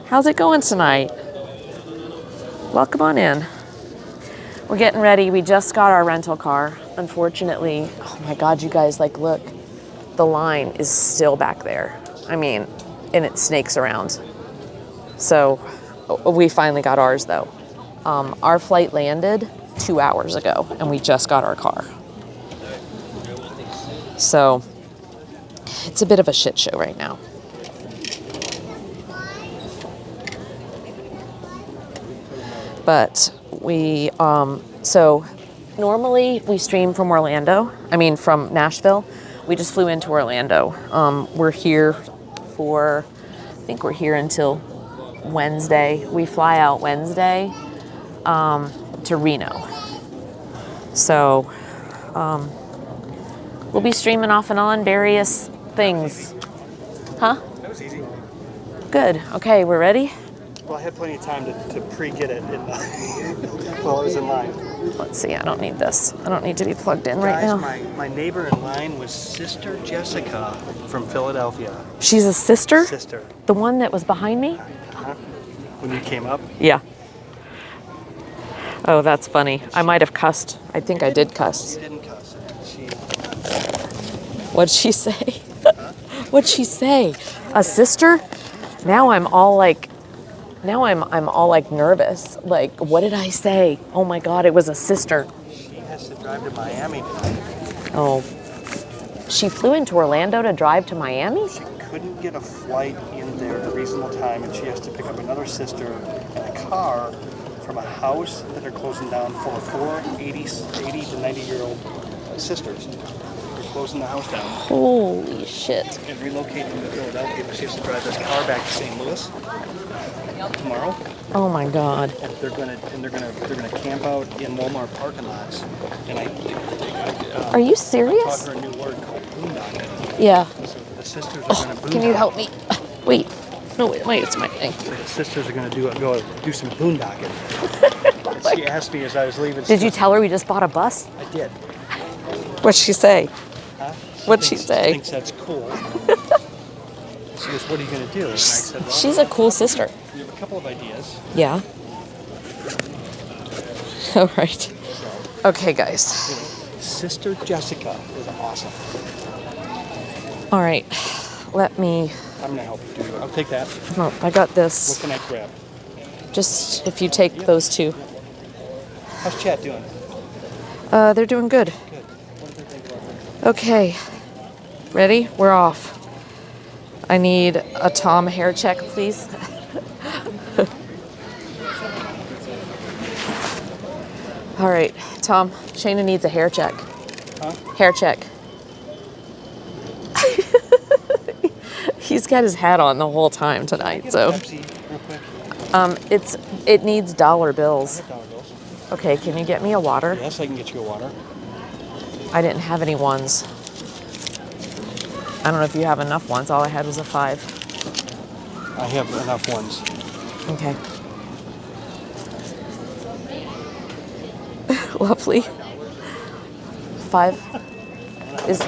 How's it going tonight? Welcome on in. We're getting ready. We just got our rental car. Unfortunately, oh my God, you guys, like, look, the line is still back there. I mean, and it snakes around. So we finally got ours though. Our flight landed 2 hours ago and we just got our car. So it's a bit of a shit show right now. But we, so normally we stream from from Nashville. We just flew into Orlando. We're here I think we're here until Wednesday. We fly out Wednesday to Reno. So we'll be streaming off and on various things. Huh? That was easy. Good. Okay, we're ready? Well, I had plenty of time to pre-get it while I was in line. Let's see, I don't need this. I don't need to be plugged in right now. My neighbor in line was Sister Jessica from Philadelphia. She's a sister? Sister. The one that was behind me? When you came up? Yeah. Oh, that's funny. I might have cussed. I think I did cuss. She didn't cuss. What'd she say? What'd she say? A sister? Now I'm all like nervous. Like, what did I say? Oh my God, it was a sister. She has to drive to Miami tonight. Oh. She flew into Orlando to drive to Miami? She couldn't get a flight into there at a reasonable time, and she has to pick up another sister in a car from a house that they're closing down for 80 to 90-year-old sisters. They're closing the house down Holy shit. and relocating to Philadelphia. But she has to drive this car back to St. Louis tomorrow, Oh my God. and they're gonna camp out in Walmart parking lots. And Are you taught serious? her a new word called boondocking. Yeah. So the sisters are gonna boondock. Can you help me? Wait. No, wait, it's my thing. So the sisters are gonna go do some boondocking. And she asked me as I was leaving. Did you tell her we just bought a bus? I did. What'd she say? Huh? What'd she say? She thinks that's cool. She goes, "What are you gonna do?" And I said, "Well, She's a cool sister. we have a couple of ideas." Yeah. All right. Okay, guys. Sister Jessica is awesome. All right. Let me. I'm gonna help you do it. I'll take that. No, I got What this. can I grab? Just if you take those two. How's chat doing? They're doing good. Good. What do they think about this? Okay. Ready? We're off. I need a Tom hair check, please. All right, Tom. Shayna needs a hair check. Huh? Hair check. He's got his hat on the whole time tonight, Get so a Pepsi real quick. it needs dollar bills. $100 bills. Okay, can you get me a water? Yes, I can get you a water. I didn't have any ones. I don't know if you have enough ones. All I had was a 5. I have enough ones. Okay. Lovely. 5. Is,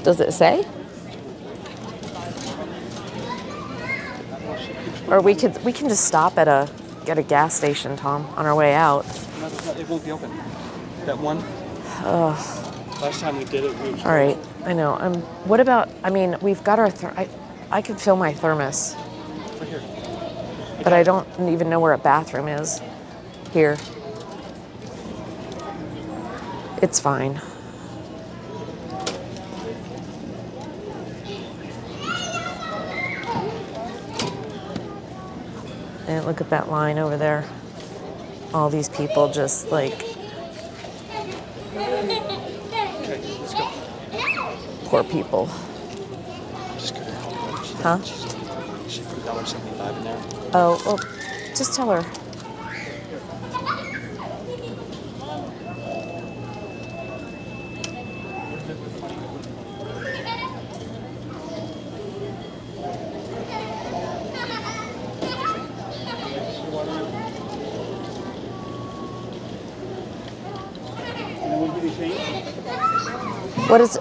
does it say? Or we can just stop at a gas station, Tom, on our way out. No, it won't be open. That one. Last time we did it, we. All right, I know. What about? I mean, we've got our. I could fill my thermos, Right here. but I don't even know where a bathroom is. Here. It's fine. And look at that line over there. All these people just like Okay, let's go. poor people. Just go down. Huh? She put $1.75 in there. Oh, well, just tell her. Anyone give you change?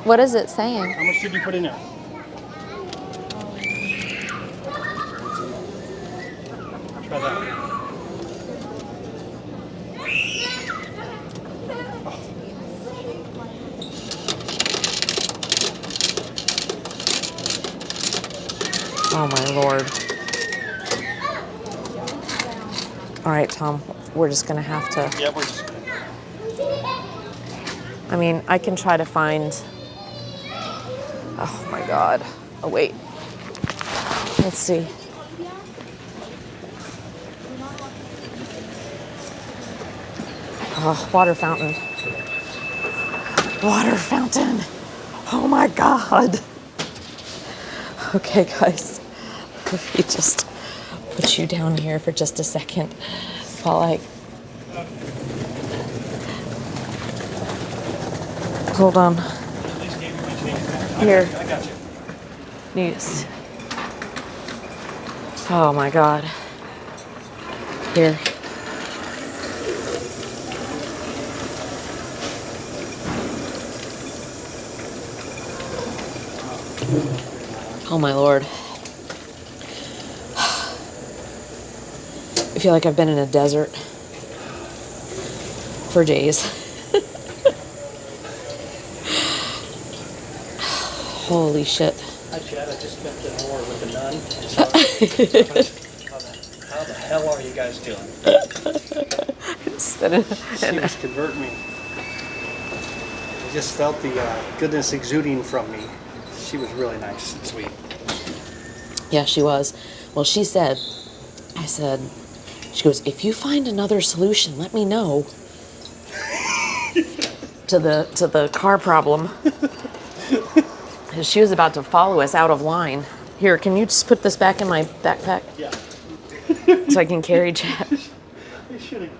What is it saying? How much did you put in there? Try that. Oh my Lord. All right, Tom, we're just gonna have to, Yeah, we're just. I mean, I can try to find, oh my God. Oh wait, let's see. Oh, water fountain. Water fountain. Oh my God. Okay, guys, let me just put you down here for just a second while I. Hold on. At least gave you my change. Here. I got you. News. Oh my God. Here. Oh my Lord. I feel like I've been in a desert for days. Holy shit. Hi, Chad. I just spent an hour with the nun. How the hell are you guys doing? She was converting me. I just felt the goodness exuding from me. She was really nice and sweet. Yeah, she was. Well, she said, I said, she goes, if you find another solution, let me know. to the car problem. She was about to follow us out of line. Here, can you just put this back in my backpack? Yeah. So I can carry Chad. I should have.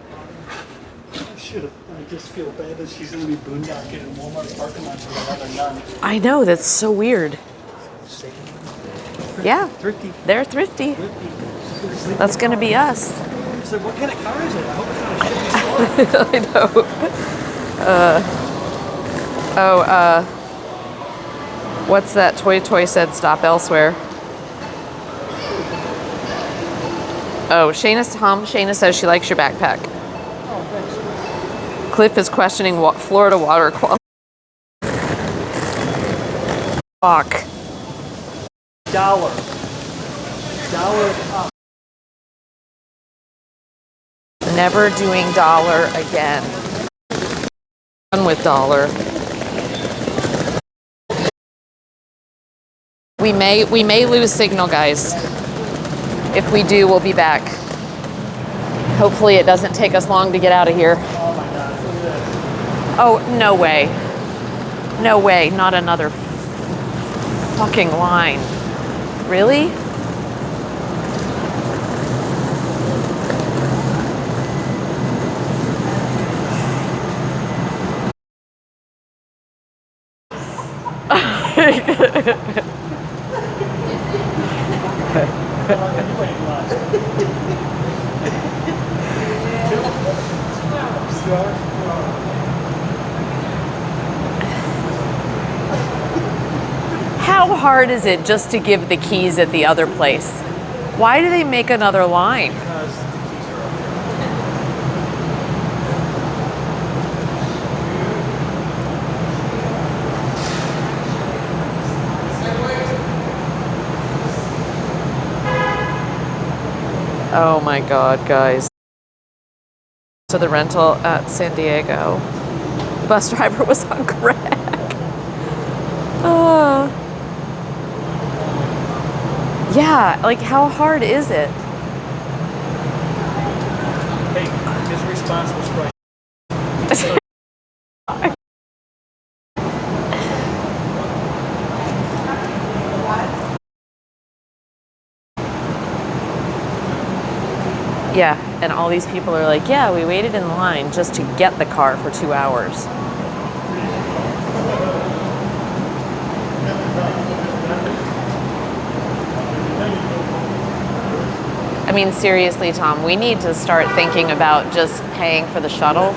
I just feel bad that she's going to be boondocking in Walmart parking lot with another nun. I know, that's so weird. Yeah, Thrifty. they're thrifty. Thrifty. That's gonna be us. So what kind of car is it? I hope it's not a shitty store. I know. What's that? Toy said stop elsewhere. Oh, Shayna says she likes your backpack. Cliff is questioning Florida water quality. Fuck. $1 up. Never doing dollar again. Done with dollar. We may lose signal, guys. If we do, we'll be back. Hopefully it doesn't take us long to get out of here. Oh my God, look at this. Oh, no way. No way, not another fucking line. Really? How hard is it just to give the keys at the other place? Why do they make another line? Oh my God, guys. To the rental at San Diego. The bus driver was on crack. Yeah, like how hard is it? Hey, his response was right. Yeah, and all these people are like, yeah, we waited in line just to get the car for 2 hours. I mean, seriously, Tom, we need to start thinking about just paying for the shuttle. I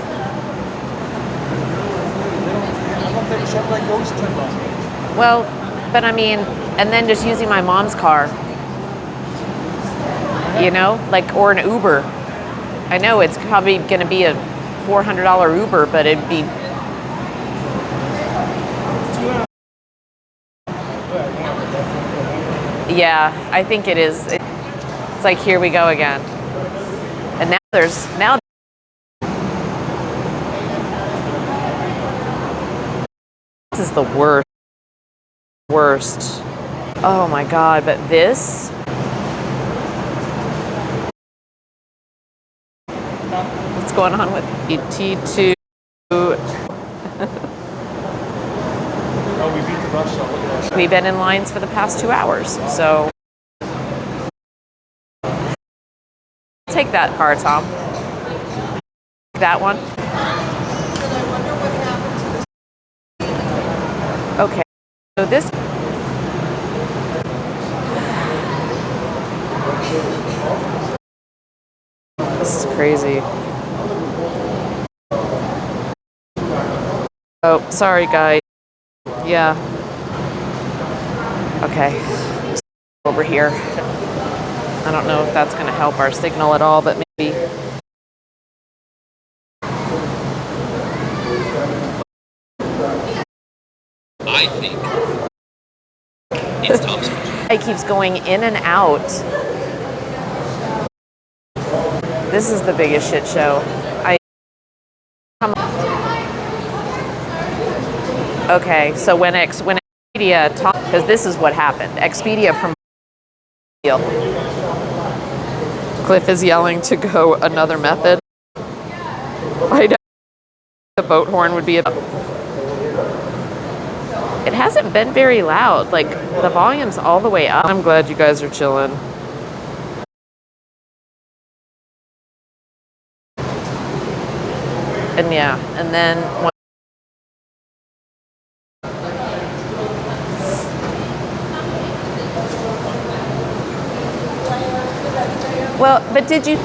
don't think something like goes $10. Well, but I mean, and then just using my mom's car. You know, like, or an Uber. I know it's probably going to be a $400 Uber, but it'd be. Yeah, I think it is. It's like, here we go again. And now this is the worst. Oh my God, but this. What's going on with T2? Oh, we beat the rush, so look at that. We've been in lines for the past 2 hours, so. Take that car, Tom. That one. Okay, so this. This is crazy. Oh, sorry, guys. Yeah. Okay. Over here. I don't know if that's going to help our signal at all, but maybe. I think it's Tom's. It keeps going in and out. This is the biggest shit show. Okay, so when Expedia, because this is what happened. Expedia deal. Cliff is yelling to go another method. I know the boat horn would be a... It hasn't been very loud. Like, the volume's all the way up. I'm glad you guys are chilling. And yeah, and then... Well, but did you...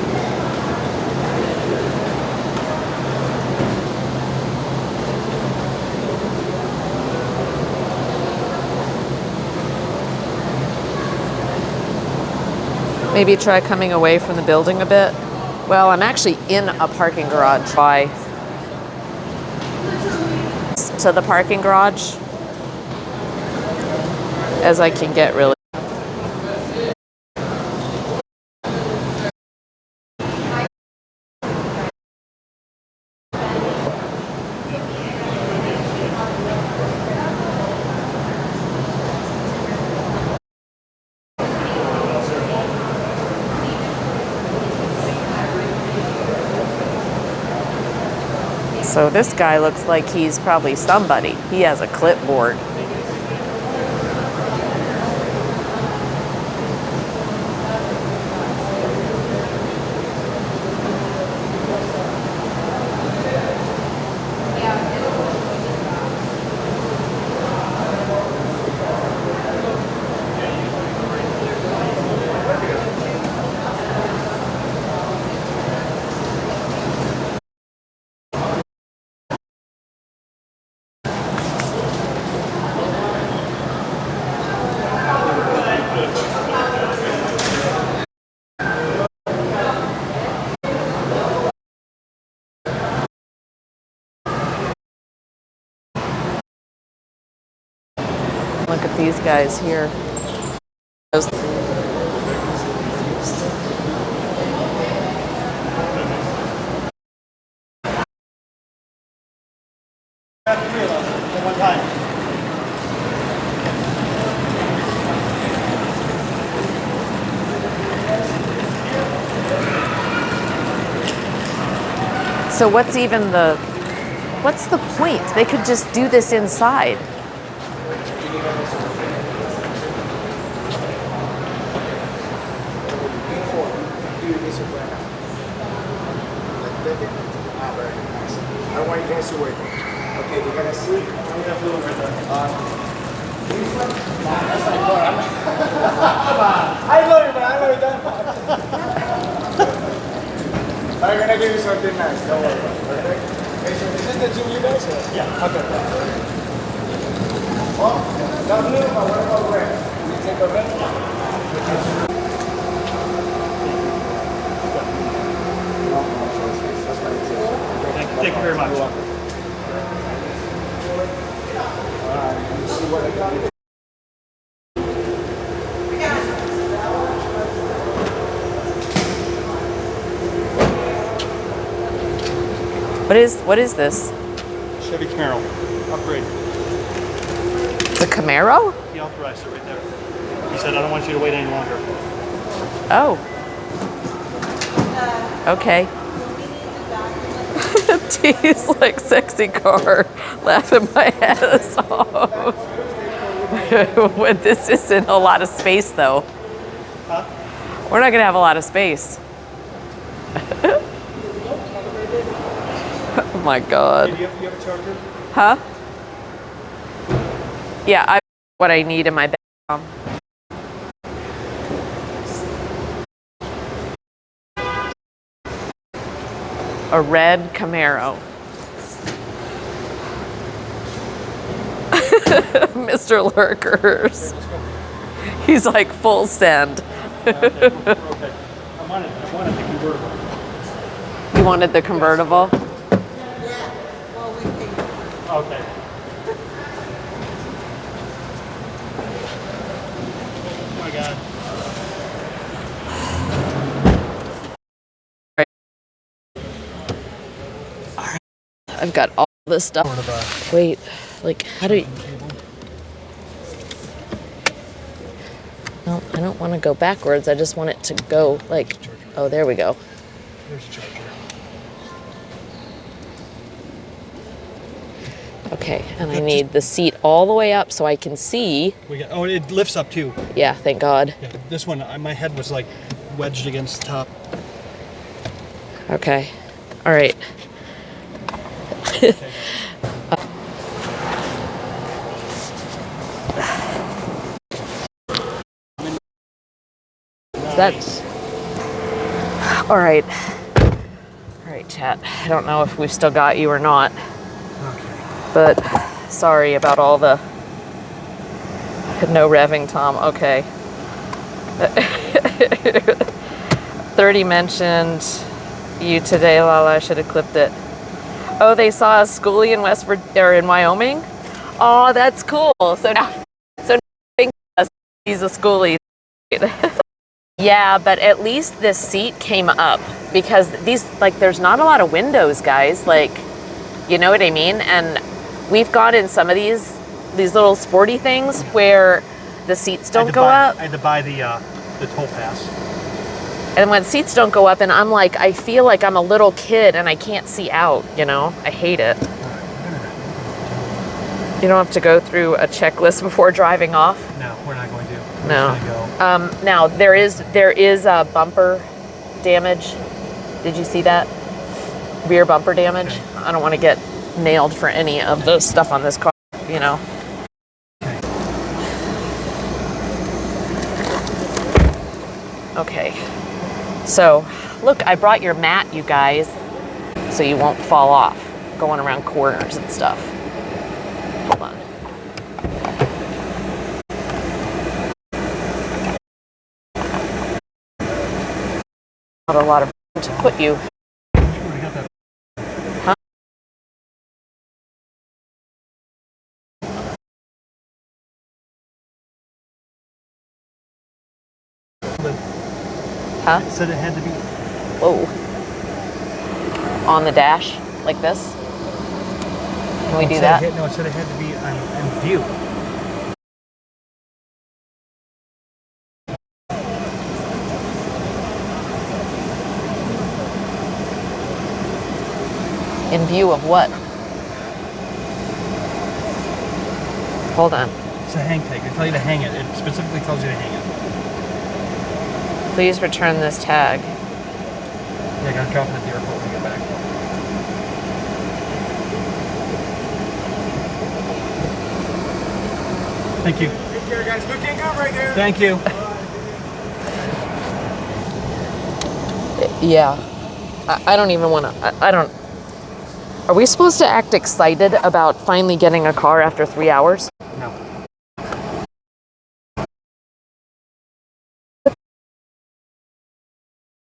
Maybe try coming away from the building a bit? Well, I'm actually in a parking garage. By to the parking garage as I can get, really. So this guy looks like he's probably somebody. He has a clipboard. Look at these guys here. So what's the point? They could just do this inside. I want you guys to wait. Okay, you gotta see. This one? Nah, that's my car. Come on. I know you, man. I know you done. I'm gonna give you something nice. Don't worry about it. Okay? Okay, so this is the two you guys? Yeah. Okay. Oh, not blue, but what about red? Can you take a red? Thank you very much. What is this? Chevy Camaro, upgrade. It's a Camaro? He authorized it right there. He said, I don't want you to wait any longer. Oh. Okay. He's like, sexy car, laughing my ass off. This isn't a lot of space, though. Huh? We're not gonna have a lot of space. Oh my God. You have a charger? Huh? Yeah, I what I need in my bedroom. A red Camaro. Mr. Lurkers. He's like full send. Okay. I wanted the convertible. You wanted the convertible? Okay. Oh my God. I've got all this stuff. Wait, like, how do you... Nope. I don't want to go backwards. I just want it to go like, oh, there we go. There's a charger. Okay, and I need the seat all the way up so I can see. Oh, it lifts up too. Yeah, thank God. Yeah, this one, my head was like wedged against the top. Okay, all right. That's all right. All right, chat. I don't know if we've still got you or not, but sorry about all the no revving, Tom. Okay. 30 mentioned you today, Lala. I should have clipped it. Oh, they saw a schoolie in in Wyoming. Oh, that's cool. So now he's a schoolie. Yeah, but at least this seat came up because there's not a lot of windows, guys. Like, you know what I mean? And we've got in some of these little sporty things where the seats don't go up. I had to buy the toll pass. And when seats don't go up, and I'm like, I feel like I'm a little kid and I can't see out, you know? I hate it. You don't have to go through a checklist before driving off? No, we're not going to. No. We're just gonna go. Now, there is bumper damage. Did you see that? Rear bumper damage? Okay. I don't want to get nailed for any of the stuff on this car, you know? Okay. So, look, I brought your mat, you guys, so you won't fall off going around corners and stuff. Hold on. Not a lot of room to put you. Huh? Huh? It said it had to be. Whoa. On the dash, like this? Can we do that? No, it said it had to be in view. In view of what? Hold on. It's a hang tag. They tell you to hang it. It specifically tells you to hang it. Please return this tag. Yeah, I gotta drop it at the airport when we get back. Thank you. Take care, guys. Looking good right there. Thank you. Yeah. I don't even want to. I don't. Are we supposed to act excited about finally getting a car after 3 hours? No.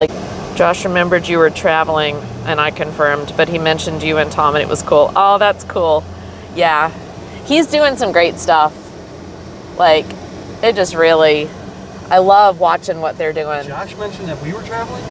Like, Josh remembered you were traveling, and I confirmed, but he mentioned you and Tom, and it was cool. Oh, that's cool. Yeah. He's doing some great stuff. Like, it just really, I love watching what they're doing. Josh mentioned that we were traveling?